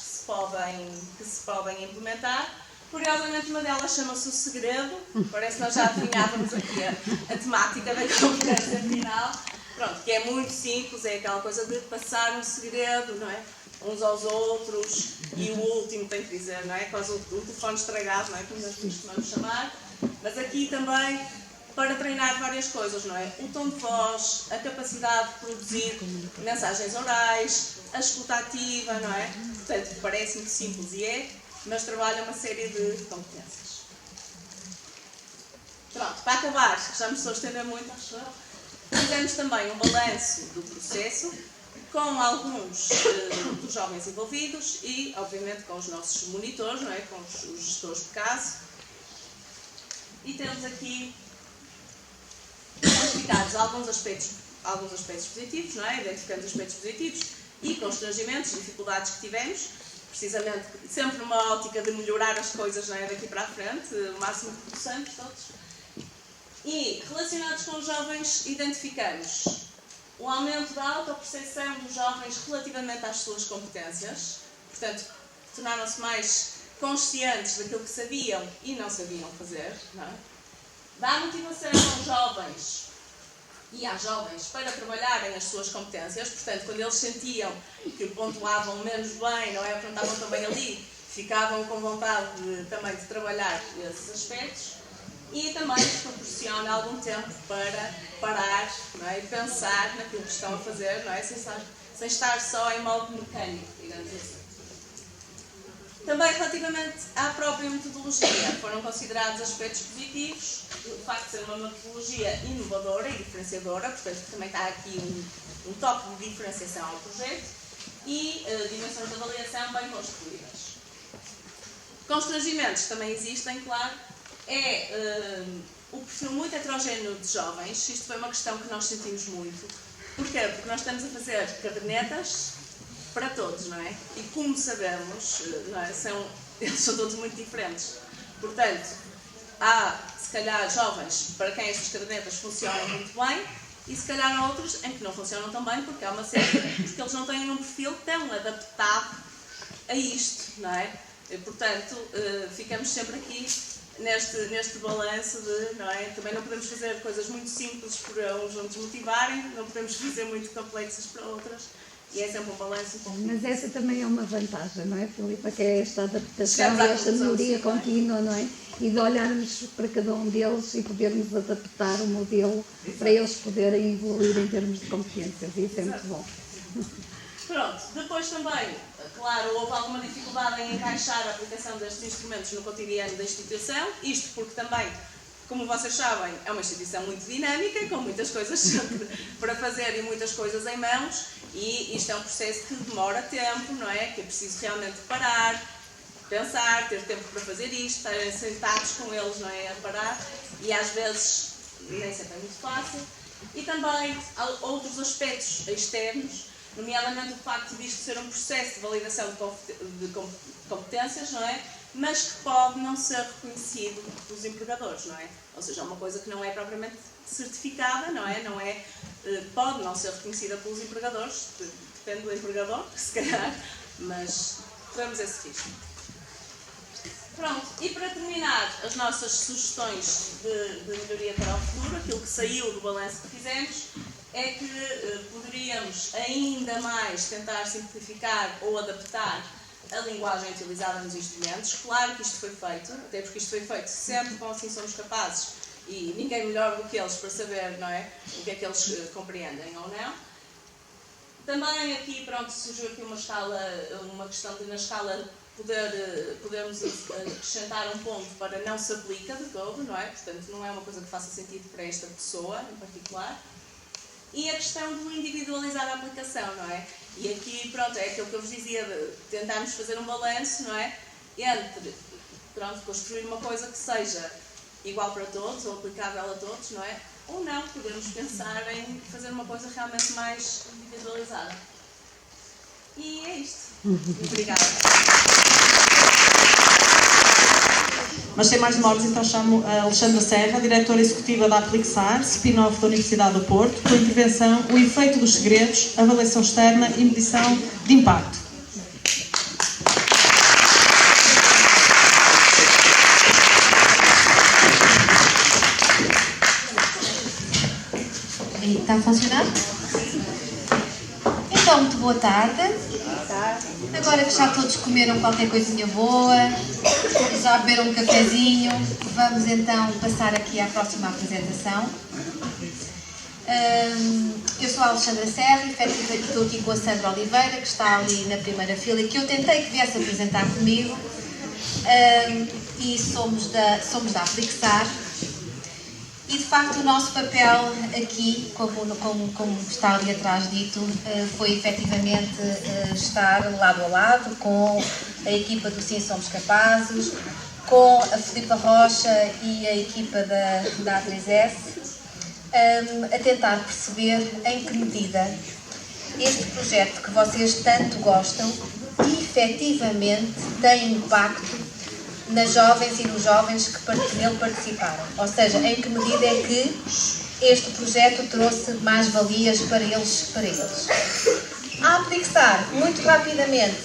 que se podem implementar. Curiosamente, uma delas chama-se O Segredo. Parece que nós já adivinhávamos aqui a temática da competência final. Pronto, que é muito simples, é aquela coisa de passar um segredo, não é? Uns aos outros, e o último tem que dizer, não é? Quase o telefone estragado, não é? Como nós costumamos chamar. Mas aqui também para treinar várias coisas, não é? O tom de voz, a capacidade de produzir mensagens orais, a escuta ativa, não é? Portanto, parece muito simples e é, mas trabalha uma série de competências. Pronto, para acabar, já me estou a estender muito, acho eu. Fizemos também um balanço do processo com alguns dos jovens envolvidos e, obviamente, com os nossos monitores, não é? Com os gestores de caso. E temos aqui identificados alguns aspectos positivos, não é? Identificando aspectos positivos e constrangimentos, dificuldades que tivemos, precisamente sempre numa ótica de melhorar as coisas, não é? Daqui para a frente, o máximo que possamos, todos. E, relacionados com os jovens, identificamos o aumento da autopercepção dos jovens relativamente às suas competências, portanto, tornaram-se mais conscientes daquilo que sabiam e não sabiam fazer, não é? Dá motivação aos jovens e às jovens para trabalharem as suas competências, portanto, quando eles sentiam que pontuavam menos bem, não é? Apontavam também ali, ficavam com vontade também de trabalhar esses aspectos. E também lhes proporciona algum tempo para parar, não é? E pensar naquilo que estão a fazer, não é? Sem estar só em modo mecânico, digamos assim. Também relativamente à própria metodologia, foram considerados aspectos positivos, o facto de ser uma metodologia inovadora e diferenciadora, portanto também está aqui um toque de diferenciação ao projeto, e dimensões de avaliação bem construídas. Constrangimentos também existem, claro. O perfil muito heterogéneo de jovens. Isto foi uma questão que nós sentimos muito. Porquê? Porque nós estamos a fazer cadernetas para todos, não é? E como sabemos, não é? Eles são todos muito diferentes. Portanto, há, se calhar, jovens para quem estas cadernetas funcionam muito bem e se calhar há outros em que não funcionam tão bem porque há uma série, porque eles não têm um perfil tão adaptado a isto, não é? E, portanto, ficamos sempre aqui neste balanço de, não é? Também não podemos fazer coisas muito simples para uns não nos motivarem, não podemos fazer muito complexas para outras, e é sempre um balanço um pouco. Mas essa também é uma vantagem, não é, Filipa? Que é esta adaptação e esta melhoria contínua, não é? E de olharmos para cada um deles e podermos adaptar o modelo para eles poderem evoluir em termos de competências, e isso é muito bom. Pronto, depois também, claro, houve alguma dificuldade em encaixar a aplicação destes instrumentos no cotidiano da instituição, isto porque também, como vocês sabem, é uma instituição muito dinâmica, com muitas coisas para fazer e muitas coisas em mãos, e isto é um processo que demora tempo, não é? Que é preciso realmente parar, pensar, ter tempo para fazer isto, estarem sentados com eles, não é? A parar, e às vezes nem sempre é muito fácil. E também outros aspectos externos, nomeadamente o facto disto ser um processo de validação de competências, não é? Mas que pode não ser reconhecido pelos empregadores, não é? Ou seja, é uma coisa que não é propriamente certificada, não é? Pode não ser reconhecida pelos empregadores, depende do empregador, se calhar, mas corremos esse risco. Pronto, e para terminar as nossas sugestões de melhoria para o futuro, aquilo que saiu do balanço que fizemos, é que poderíamos ainda mais tentar simplificar ou adaptar a linguagem utilizada nos instrumentos. Claro que isto foi feito, até porque isto foi feito sempre com Assim Somos Capazes e ninguém melhor do que eles para saber, não é, o que é que eles compreendem ou não. Também aqui, pronto, surgiu aqui uma questão de na escala podermos acrescentar um ponto para não se aplica de todo, não é? Portanto, não é uma coisa que faça sentido para esta pessoa em particular. E a questão de individualizar a aplicação, não é? E aqui, pronto, é aquilo que eu vos dizia, de tentarmos fazer um balanço, não é? Entre, pronto, construir uma coisa que seja igual para todos, ou aplicável a todos, não é? ou não, podemos pensar em fazer uma coisa realmente mais individualizada. E é isto. Obrigada. Mas sem mais demoras, então chamo a Alexandra Serra, diretora executiva da Aplixar, spin-off da Universidade do Porto, com a intervenção O efeito dos segredos, avaliação externa e medição de impacto. Está a funcionar? Então, muito boa tarde. Agora que já todos comeram qualquer coisinha boa, já beberam um cafezinho, vamos então passar aqui à próxima apresentação. Eu sou a Alexandra Serra, efetivamente estou aqui com a Sandra Oliveira, que está ali na primeira fila, que eu tentei que viesse apresentar comigo, e somos da Aplixar. E de facto o nosso papel aqui, como está ali atrás dito, foi efetivamente estar lado a lado com a equipa do Sim Somos Capazes, com a Filipa Rocha e a equipa da A3S, a tentar perceber em que medida este projeto que vocês tanto gostam efetivamente tem impacto nas jovens e nos jovens que nele participaram. Ou seja, em que medida é que este projeto trouxe mais valias para eles. A Aplixar, muito rapidamente,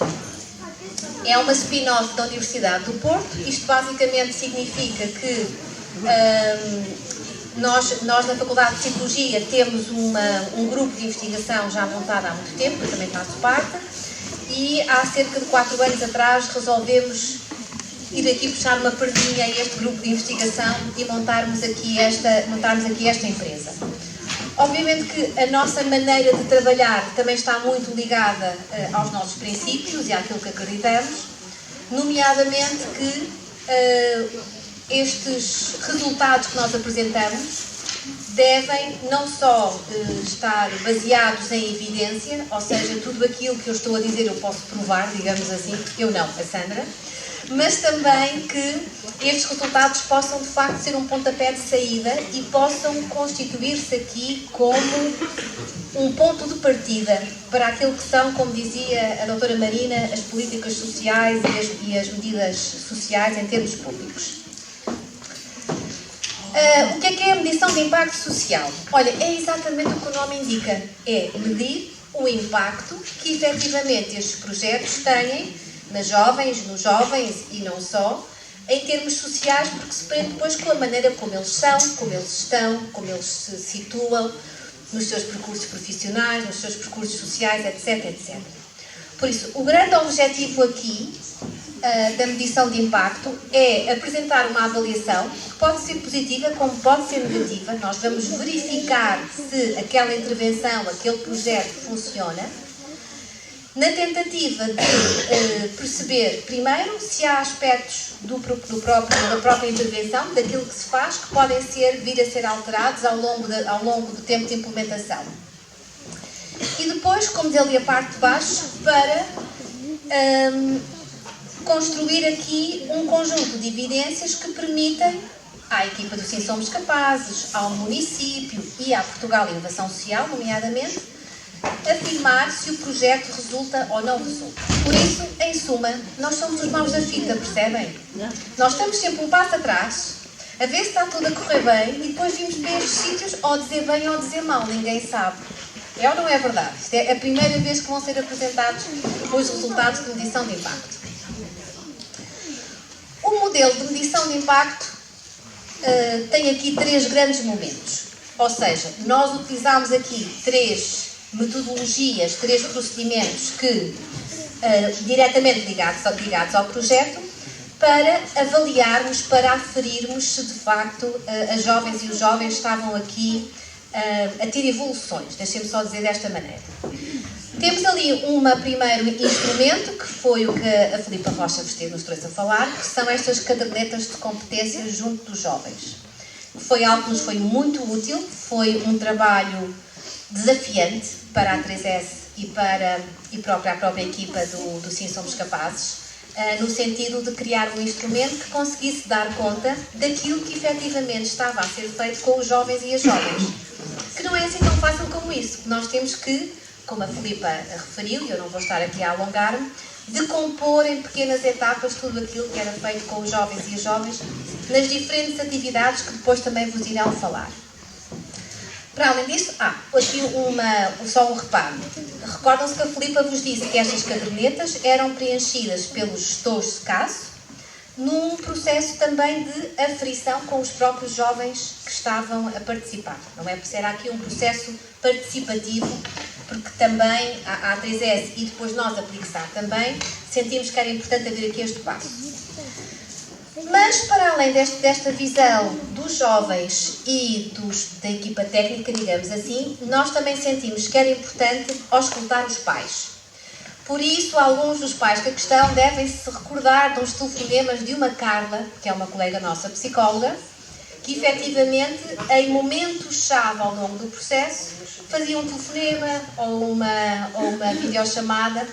é uma spin-off da Universidade do Porto. Isto basicamente significa que nós na Faculdade de Psicologia temos um grupo de investigação já montado há muito tempo, eu também faço parte, e há cerca de 4 anos atrás resolvemos ir aqui puxar uma perdinha a este grupo de investigação e montarmos aqui esta empresa. Obviamente que a nossa maneira de trabalhar também está muito ligada aos nossos princípios e àquilo que acreditamos, nomeadamente que estes resultados que nós apresentamos devem não só estar baseados em evidência, ou seja, tudo aquilo que eu estou a dizer eu posso provar, digamos assim, eu não, a Sandra, mas também que estes resultados possam de facto ser um pontapé de saída e possam constituir-se aqui como um ponto de partida para aquilo que são, como dizia a doutora Marina, as políticas sociais e as medidas sociais em termos públicos. O que é a medição de impacto social? Olha, é exatamente o que o nome indica, é medir o impacto que efetivamente estes projetos têm nas jovens, nos jovens e não só, em termos sociais, porque se prende depois com a maneira como eles são, como eles estão, como eles se situam nos seus percursos profissionais, nos seus percursos sociais, etc, etc. Por isso, o grande objetivo aqui da medição de impacto é apresentar uma avaliação que pode ser positiva como pode ser negativa. Nós vamos verificar se aquela intervenção, aquele projeto funciona, na tentativa de perceber, primeiro, se há aspectos da própria intervenção, daquilo que se faz, que podem vir a ser alterados ao longo do tempo de implementação. E depois, como diz ali a parte de baixo, para construir aqui um conjunto de evidências que permitem à equipa do Sim Somos Capazes, ao município e à Portugal Inovação Social, nomeadamente, afirmar se o projeto resulta ou não resulta. Por isso, em suma, nós somos os maus da fita, percebem? Nós estamos sempre um passo atrás, a ver se está tudo a correr bem e depois vimos para estes sítios ou dizer bem ou dizer mal, ninguém sabe. É ou não é verdade? Isto é a primeira vez que vão ser apresentados os resultados de medição de impacto. O modelo de medição de impacto tem aqui 3 grandes momentos. Ou seja, nós utilizamos aqui 3 metodologias, 3 procedimentos que diretamente ligados ao projeto, para avaliarmos, para aferirmos se de facto as jovens e os jovens estavam aqui a ter evoluções. Deixem-me só dizer desta maneira. Temos ali um primeiro instrumento, que foi o que a Filipa Rocha nos trouxe a falar, que são estas cadernetas de competências junto dos jovens. Foi algo que nos foi muito útil, foi um trabalho desafiante para a A3S e para a própria equipa do Sim Somos Capazes, no sentido de criar um instrumento que conseguisse dar conta daquilo que efetivamente estava a ser feito com os jovens e as jovens. Que não é assim tão fácil como isso. Nós temos que, como a Filipa referiu, e eu não vou estar aqui a alongar-me, decompor em pequenas etapas tudo aquilo que era feito com os jovens e as jovens nas diferentes atividades que depois também vos irão falar. Para além disso, aqui só um reparo. Recordam-se que a Filipa vos disse que estas cadernetas eram preenchidas pelos gestores de caso, num processo também de aferição com os próprios jovens que estavam a participar. Não é? Porque era aqui um processo participativo, porque também a A3S e depois nós, a Plixar também, sentimos que era importante haver aqui este passo. Mas, para além desta visão dos jovens e da equipa técnica, digamos assim, nós também sentimos que era importante auscultar os pais. Por isso, alguns dos pais que aqui estão devem se recordar de uns telefonemas de uma Carla, que é uma colega nossa psicóloga, que efetivamente, em momentos-chave ao longo do processo, fazia um telefonema ou uma videochamada,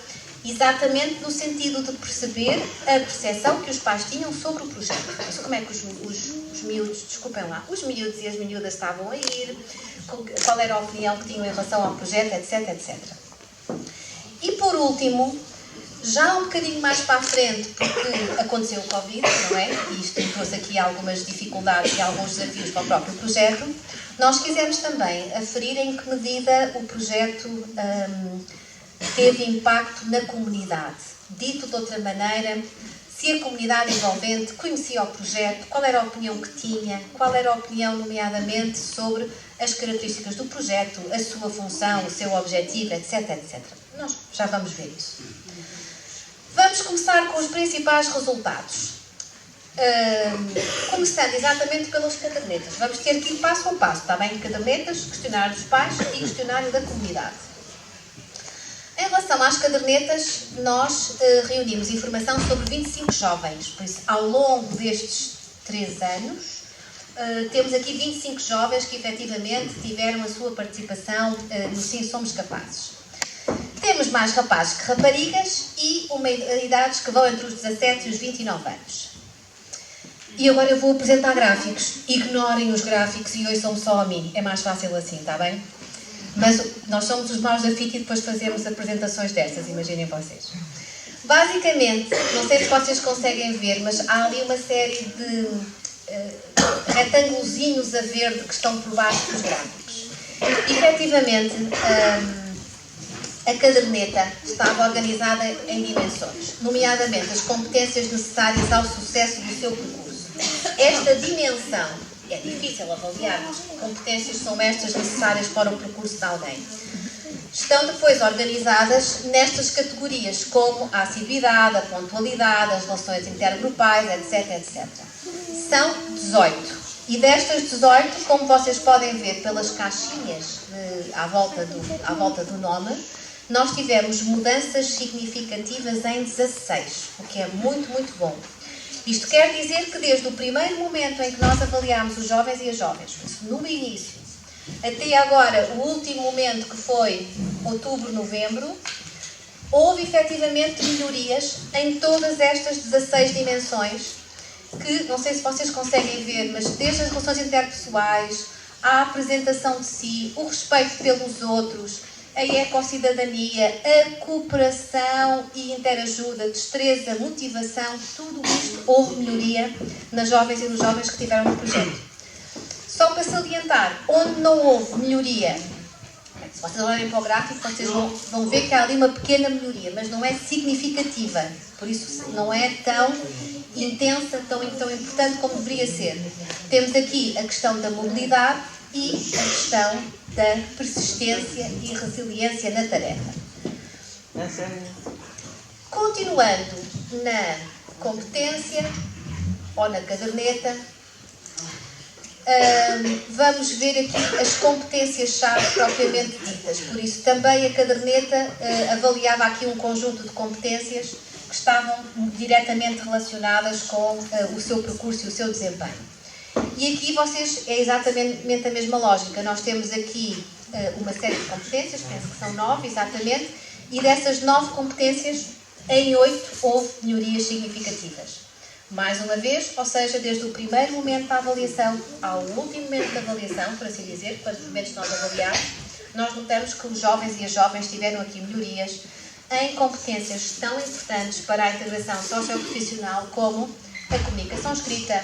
exatamente no sentido de perceber a percepção que os pais tinham sobre o projeto. Mas como é que os miúdos, desculpem lá, os miúdos e as miúdas estavam a ir, qual era a opinião que tinham em relação ao projeto, etc, etc. E por último, já um bocadinho mais para a frente, porque aconteceu o Covid, não é? E isto trouxe aqui algumas dificuldades e alguns desafios para o próprio projeto, nós quisemos também aferir em que medida o projeto teve impacto na comunidade. Dito de outra maneira, se a comunidade envolvente conhecia o projeto, qual era a opinião que tinha, qual era a opinião, nomeadamente, sobre as características do projeto, a sua função, o seu objetivo, etc, etc. Nós já vamos ver isso. Vamos começar com os principais resultados. Começando exatamente pelas cadernetas. Vamos ter que ir passo a passo, está bem? Cadernetas, questionário dos pais e questionário da comunidade. Em relação às cadernetas, nós reunimos informação sobre 25 jovens. Por isso, ao longo destes 3 anos, temos aqui 25 jovens que efetivamente tiveram a sua participação no Sim Somos Capazes. Temos mais rapazes que raparigas e idades que vão entre os 17 e os 29 anos. E agora eu vou apresentar gráficos. Ignorem os gráficos e ouçam-me só a mim. É mais fácil assim, está bem? Mas nós somos os maus da fita e depois fazemos apresentações destas, imaginem vocês. Basicamente, não sei se vocês conseguem ver, mas há ali uma série de retângulozinhos a verde que estão por baixo dos gráficos. Efetivamente, a caderneta estava organizada em dimensões, nomeadamente as competências necessárias ao sucesso do seu percurso. Esta dimensão é difícil avaliar, mas que competências são estas necessárias para o percurso de alguém. Estão depois organizadas nestas categorias, como a assiduidade, a pontualidade, as relações intergrupais, etc, etc. São 18. E destas 18, como vocês podem ver pelas caixinhas à volta do nome, nós tivemos mudanças significativas em 16, o que é muito, muito bom. Isto quer dizer que desde o primeiro momento em que nós avaliámos os jovens e as jovens, no início, até agora, o último momento que foi outubro, novembro, houve efetivamente melhorias em todas estas 16 dimensões, que não sei se vocês conseguem ver, mas desde as relações interpessoais, a apresentação de si, o respeito pelos outros, a ecocidadania, a cooperação e interajuda, destreza, motivação, tudo isto houve melhoria nas jovens e nos jovens que tiveram no projeto. Só para salientar, onde não houve melhoria, se vocês olharem para o gráfico, vocês vão ver que há ali uma pequena melhoria, mas não é significativa, por isso não é tão intensa, tão importante como deveria ser. Temos aqui a questão da mobilidade e a questão da persistência e resiliência na tarefa. Continuando na competência ou na caderneta, vamos ver aqui as competências-chave propriamente ditas. Por isso, também a caderneta avaliava aqui um conjunto de competências que estavam diretamente relacionadas com o seu percurso e o seu desempenho. E aqui é exatamente a mesma lógica. Nós temos aqui uma série de competências, penso que são 9 exatamente, e dessas 9 competências Em 8 houve melhorias significativas. Mais uma vez, ou seja, desde o primeiro momento da avaliação ao último momento da avaliação, por assim dizer, para os momentos que nós avaliamos, nós notamos que os jovens e as jovens tiveram aqui melhorias em competências tão importantes para a integração socioprofissional como a comunicação escrita,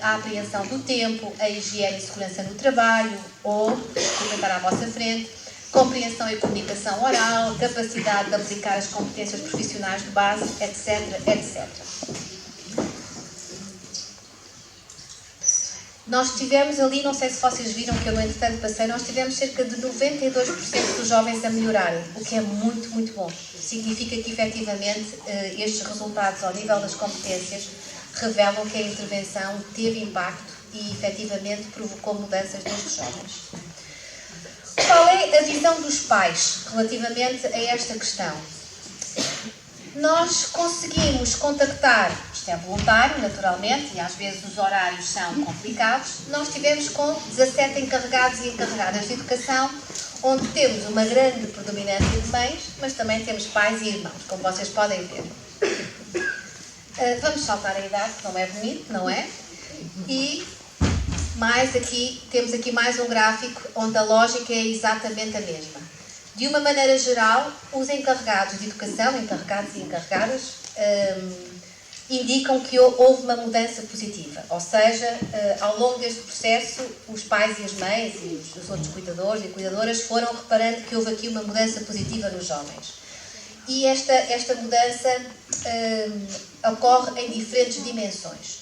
a apreensão do tempo, a higiene e segurança no trabalho, ou, comentar à vossa frente, compreensão e comunicação oral, capacidade de aplicar as competências profissionais de base, etc, etc. Nós tivemos ali, não sei se vocês viram que eu no entretanto passei, nós tivemos cerca de 92% dos jovens a melhorarem, o que é muito, muito bom. Significa que efetivamente estes resultados ao nível das competências revelam que a intervenção teve impacto e efetivamente provocou mudanças nestes jovens. Qual é a visão dos pais relativamente a esta questão? Nós conseguimos contactar, isto é voluntário, naturalmente, e às vezes os horários são complicados, nós tivemos com 17 encarregados e encarregadas de educação, onde temos uma grande predominância de mães, mas também temos pais e irmãos, como vocês podem ver. Vamos saltar a idade, que não é bonito, não é? E temos aqui mais um gráfico onde a lógica é exatamente a mesma. De uma maneira geral, os encarregados de educação, encarregados e encarregadas, indicam que houve uma mudança positiva. Ou seja, ao longo deste processo, os pais e as mães e os outros cuidadores e cuidadoras foram reparando que houve aqui uma mudança positiva nos jovens. E esta mudança ocorre em diferentes dimensões.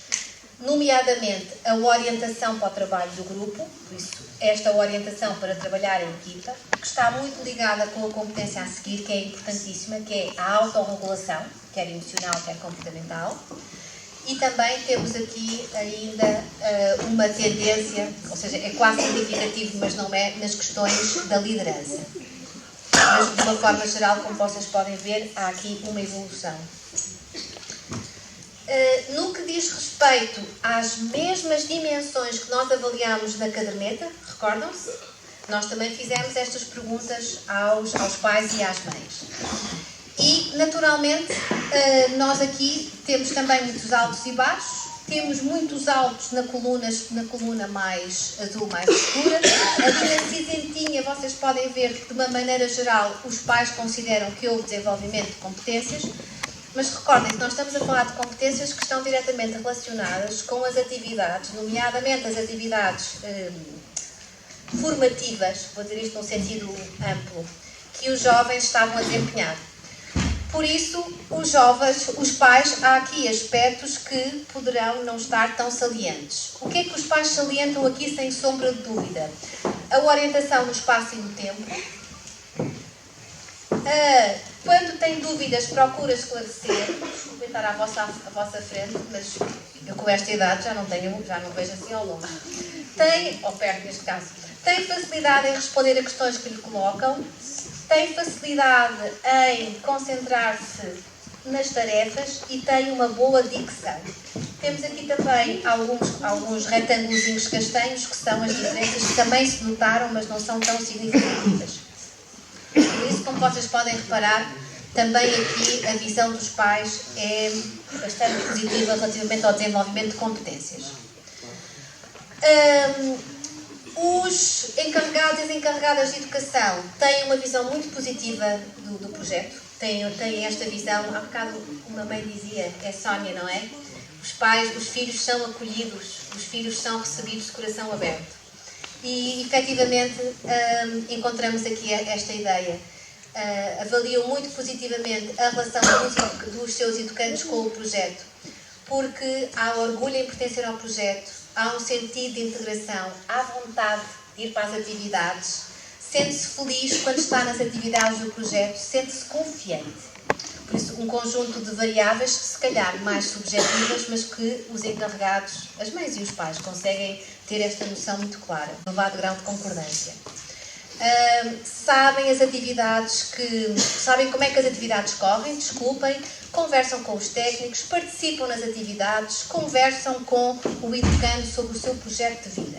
Nomeadamente, a orientação para o trabalho do grupo, por isso, esta orientação para trabalhar em equipa, que está muito ligada com a competência a seguir, que é importantíssima, que é a autorregulação, quer emocional, quer comportamental. E também temos aqui ainda uma tendência, ou seja, é quase significativo, mas não é, nas questões da liderança. Mas, de uma forma geral, como vocês podem ver, há aqui uma evolução. No que diz respeito às mesmas dimensões que nós avaliámos na caderneta, recordam-se? Nós também fizemos estas perguntas aos pais e às mães. E, naturalmente, nós aqui temos também muitos altos e baixos. Temos muitos altos na coluna mais azul, mais escura. Aqui na cinzentinha vocês podem ver que, de uma maneira geral, os pais consideram que houve desenvolvimento de competências. Mas recordem que nós estamos a falar de competências que estão diretamente relacionadas com as atividades, nomeadamente as atividades formativas, vou dizer isto num sentido amplo, que os jovens estavam a desempenhar. Por isso, os pais, há aqui aspectos que poderão não estar tão salientes. O que é que os pais salientam aqui sem sombra de dúvida? A orientação no espaço e no tempo. Quando tem dúvidas, procura esclarecer. Vou comentar à vossa frente, mas eu com esta idade já não vejo assim ao longo. Ou perto neste caso. Tem facilidade em responder a questões que lhe colocam. Tem facilidade em concentrar-se nas tarefas e tem uma boa dicção. Temos aqui também alguns retângulozinhos castanhos, que são as diferenças que também se notaram, mas não são tão significativas. Por isso, como vocês podem reparar, também aqui a visão dos pais é bastante positiva relativamente ao desenvolvimento de competências. Os encarregados e as encarregadas de educação têm uma visão muito positiva do projeto. Têm esta visão, há bocado uma mãe dizia, é Sónia, não é? Os filhos são acolhidos, os filhos são recebidos de coração aberto. E, efetivamente, encontramos aqui esta ideia. Avaliam muito positivamente a relação dos seus educantes com o projeto, porque há orgulho em pertencer ao projeto, há um sentido de integração, há vontade de ir para as atividades, sente-se feliz quando está nas atividades do projeto, sente-se confiante. Por isso, um conjunto de variáveis, se calhar mais subjetivas, mas que os encarregados, as mães e os pais, conseguem ter esta noção muito clara, um elevado grau de concordância. Sabem as atividades sabem como é que as atividades correm, conversam com os técnicos, participam nas atividades, conversam com o educando sobre o seu projeto de vida.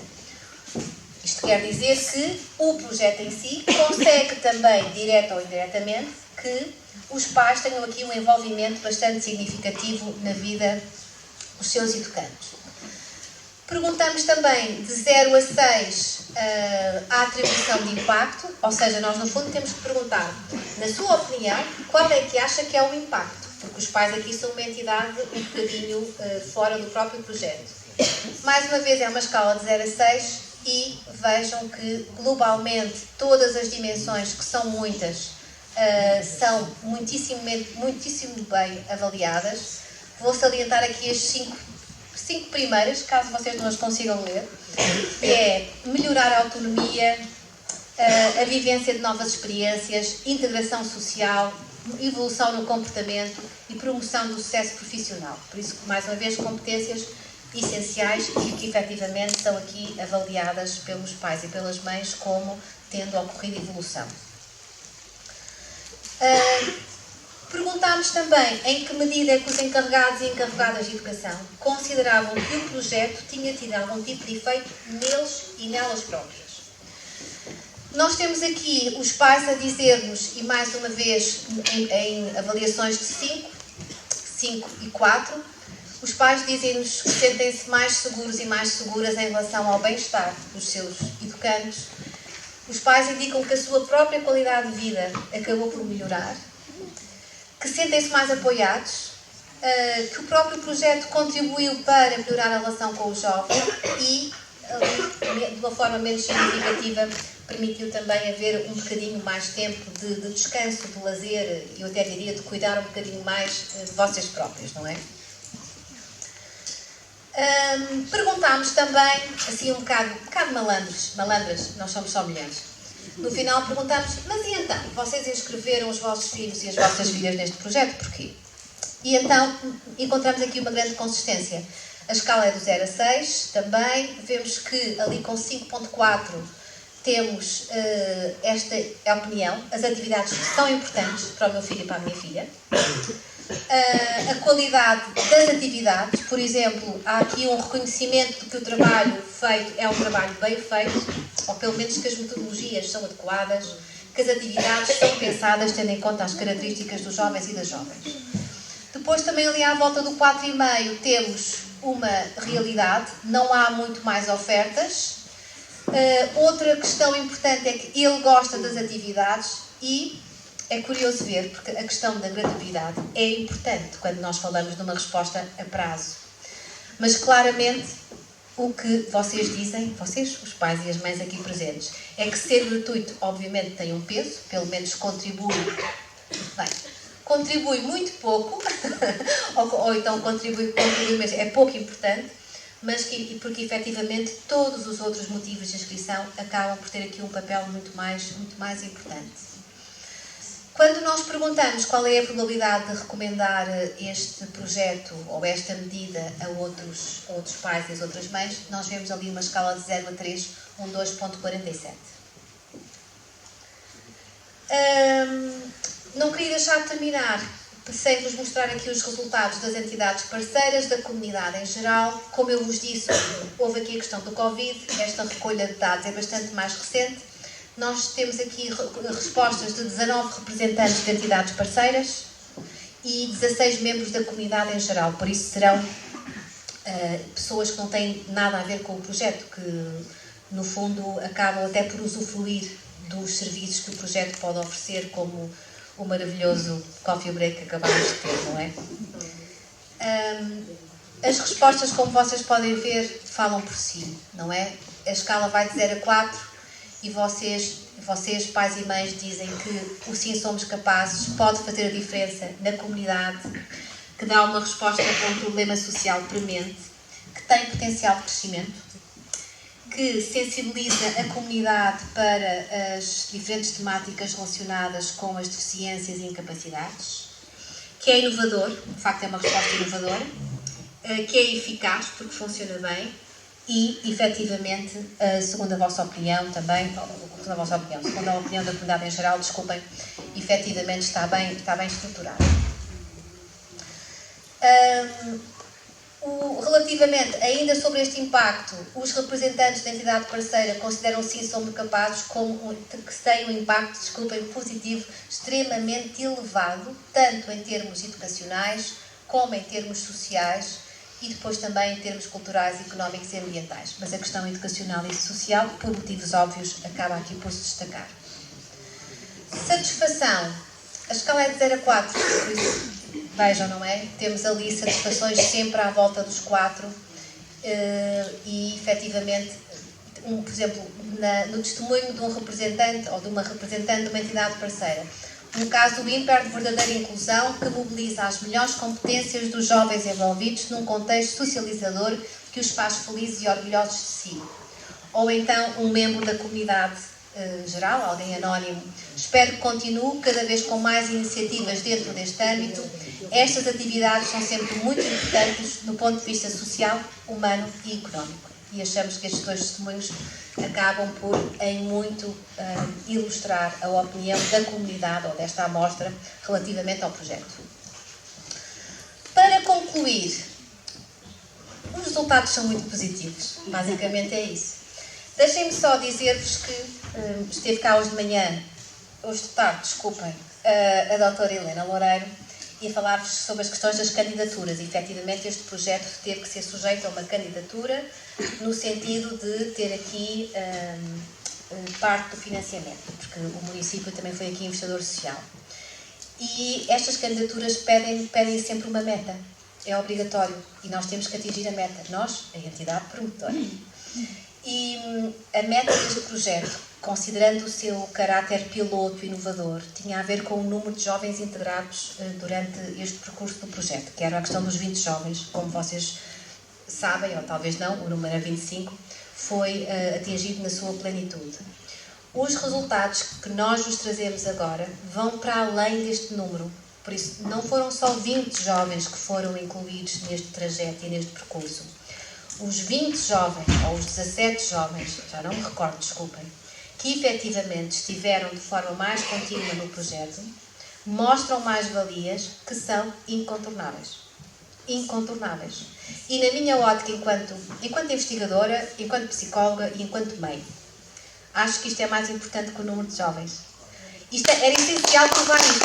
Isto quer dizer que o projeto em si consegue também, direta ou indiretamente, que os pais tenham aqui um envolvimento bastante significativo na vida dos seus educandos. Perguntamos também de 0 a 6 a atribuição de impacto, ou seja, nós no fundo temos que perguntar, na sua opinião, qual é que acha que é o impacto? Porque os pais aqui são uma entidade um bocadinho fora do próprio projeto. Mais uma vez, é uma escala de 0 a 6 e vejam que globalmente todas as dimensões, que são muitas, são muitíssimo bem avaliadas. Vou salientar aqui as 5 primeiras, caso vocês não as consigam ler, que é melhorar a autonomia, a vivência de novas experiências, integração social, evolução no comportamento e promoção do sucesso profissional. Por isso, mais uma vez, competências essenciais e que efetivamente são aqui avaliadas pelos pais e pelas mães como tendo ocorrido evolução. Perguntámos também em que medida é que os encarregados e encarregadas de educação consideravam que o projeto tinha tido algum tipo de efeito neles e nelas próprias. Nós temos aqui os pais a dizer-nos, e mais uma vez em avaliações de 5 e 4, os pais dizem-nos que sentem-se mais seguros e mais seguras em relação ao bem-estar dos seus educandos. Os pais indicam que a sua própria qualidade de vida acabou por melhorar, que sentem-se mais apoiados, que o próprio projeto contribuiu para melhorar a relação com os jovens e, de uma forma menos significativa, permitiu também haver um bocadinho mais tempo de descanso, de lazer e eu até diria de cuidar um bocadinho mais de vocês próprios, não é? Perguntámos também, assim um bocado malandras, nós somos só mulheres. No final perguntámos, mas e então, vocês inscreveram os vossos filhos e as vossas filhas neste projeto, porquê? E então encontramos aqui uma grande consistência. A escala é do 0 a 6 também, vemos que ali com 5.4 temos esta é a opinião, as atividades são importantes para o meu filho e para a minha filha. A qualidade das atividades, por exemplo, há aqui um reconhecimento de que o trabalho feito é um trabalho bem feito, ou pelo menos que as metodologias são adequadas, que as atividades são pensadas tendo em conta as características dos jovens e das jovens. Depois também ali à volta do 4,5 temos uma realidade, não há muito mais ofertas. Outra questão importante é que ele gosta das atividades e é curioso ver, porque a questão da gratuidade é importante quando nós falamos de uma resposta a prazo. Mas claramente o que vocês dizem, vocês, os pais e as mães aqui presentes, é que ser gratuito obviamente tem um peso, pelo menos contribui muito pouco, ou então contribui mesmo, é pouco importante, mas porque efetivamente todos os outros motivos de inscrição acabam por ter aqui um papel muito mais importante. Quando nós perguntamos qual é a probabilidade de recomendar este projeto ou esta medida a outros pais e as outras mães, nós vemos ali uma escala de 0 a 3, um 2.47. Não queria deixar de terminar sem vos mostrar aqui os resultados das entidades parceiras, da comunidade em geral. Como eu vos disse, houve aqui a questão do Covid, esta recolha de dados é bastante mais recente. Nós temos aqui respostas de 19 representantes de entidades parceiras e 16 membros da comunidade em geral. Por isso serão pessoas que não têm nada a ver com o projeto, que no fundo acabam até por usufruir dos serviços que o projeto pode oferecer, como o maravilhoso coffee break que acabámos de ter, não é? As respostas, como vocês podem ver, falam por si, não é? A escala vai de 0 a 4 e vocês, pais e mães, dizem que o Sim Somos Capazes pode fazer a diferença na comunidade, que dá uma resposta a um problema social premente, que tem potencial de crescimento, que sensibiliza a comunidade para as diferentes temáticas relacionadas com as deficiências e incapacidades, que é inovador, de facto é uma resposta inovadora, que é eficaz porque funciona bem e, efetivamente, segundo a vossa opinião também, segundo a opinião da comunidade em geral, desculpem, efetivamente está bem estruturado. Relativamente ainda sobre este impacto, os representantes da entidade parceira consideram sim Somos Capazes como que tem um impacto, positivo extremamente elevado, tanto em termos educacionais como em termos sociais e depois também em termos culturais, económicos e ambientais. Mas a questão educacional e social, por motivos óbvios, acaba aqui por se destacar. Satisfação. A escala é de 0 a 4, por isso, vejam, não é? Temos ali satisfações sempre à volta dos 4 e, efetivamente, por exemplo, no testemunho de um representante ou de uma representante de uma entidade parceira, um caso ímpar de verdadeira inclusão que mobiliza as melhores competências dos jovens envolvidos num contexto socializador que os faz felizes e orgulhosos de si. Ou então um membro da comunidade geral, alguém anónimo. Espero que continue cada vez com mais iniciativas dentro deste âmbito. Estas atividades são sempre muito importantes do ponto de vista social, humano e económico. E achamos que estes 2 testemunhos acabam por, em muito, ilustrar a opinião da comunidade ou desta amostra relativamente ao projeto. Para concluir, os resultados são muito positivos. Basicamente é isso. Deixem-me só dizer-vos que esteve cá hoje de tarde, desculpem, a doutora Helena Loureiro, e a falar-vos sobre as questões das candidaturas. E, efetivamente, este projeto teve que ser sujeito a uma candidatura no sentido de ter aqui parte do financiamento, porque o município também foi aqui investidor social. E estas candidaturas pedem sempre uma meta. É obrigatório. E nós temos que atingir a meta. Nós, a entidade promotora. E a meta deste projeto, considerando o seu caráter piloto inovador, tinha a ver com o número de jovens integrados durante este percurso do projeto, que era a questão dos 20 jovens, como vocês sabem, ou talvez não, o número era 25, foi atingido na sua plenitude. Os resultados que nós vos trazemos agora vão para além deste número, por isso não foram só 20 jovens que foram incluídos neste trajeto e neste percurso. Os 20 jovens, ou os 17 jovens, já não me recordo, desculpem, que efetivamente estiveram de forma mais contínua no projeto, mostram mais-valias que são incontornáveis. Incontornáveis. E na minha ótica, enquanto investigadora, enquanto psicóloga e enquanto mãe, acho que isto é mais importante que o número de jovens. Era essencial provar isto.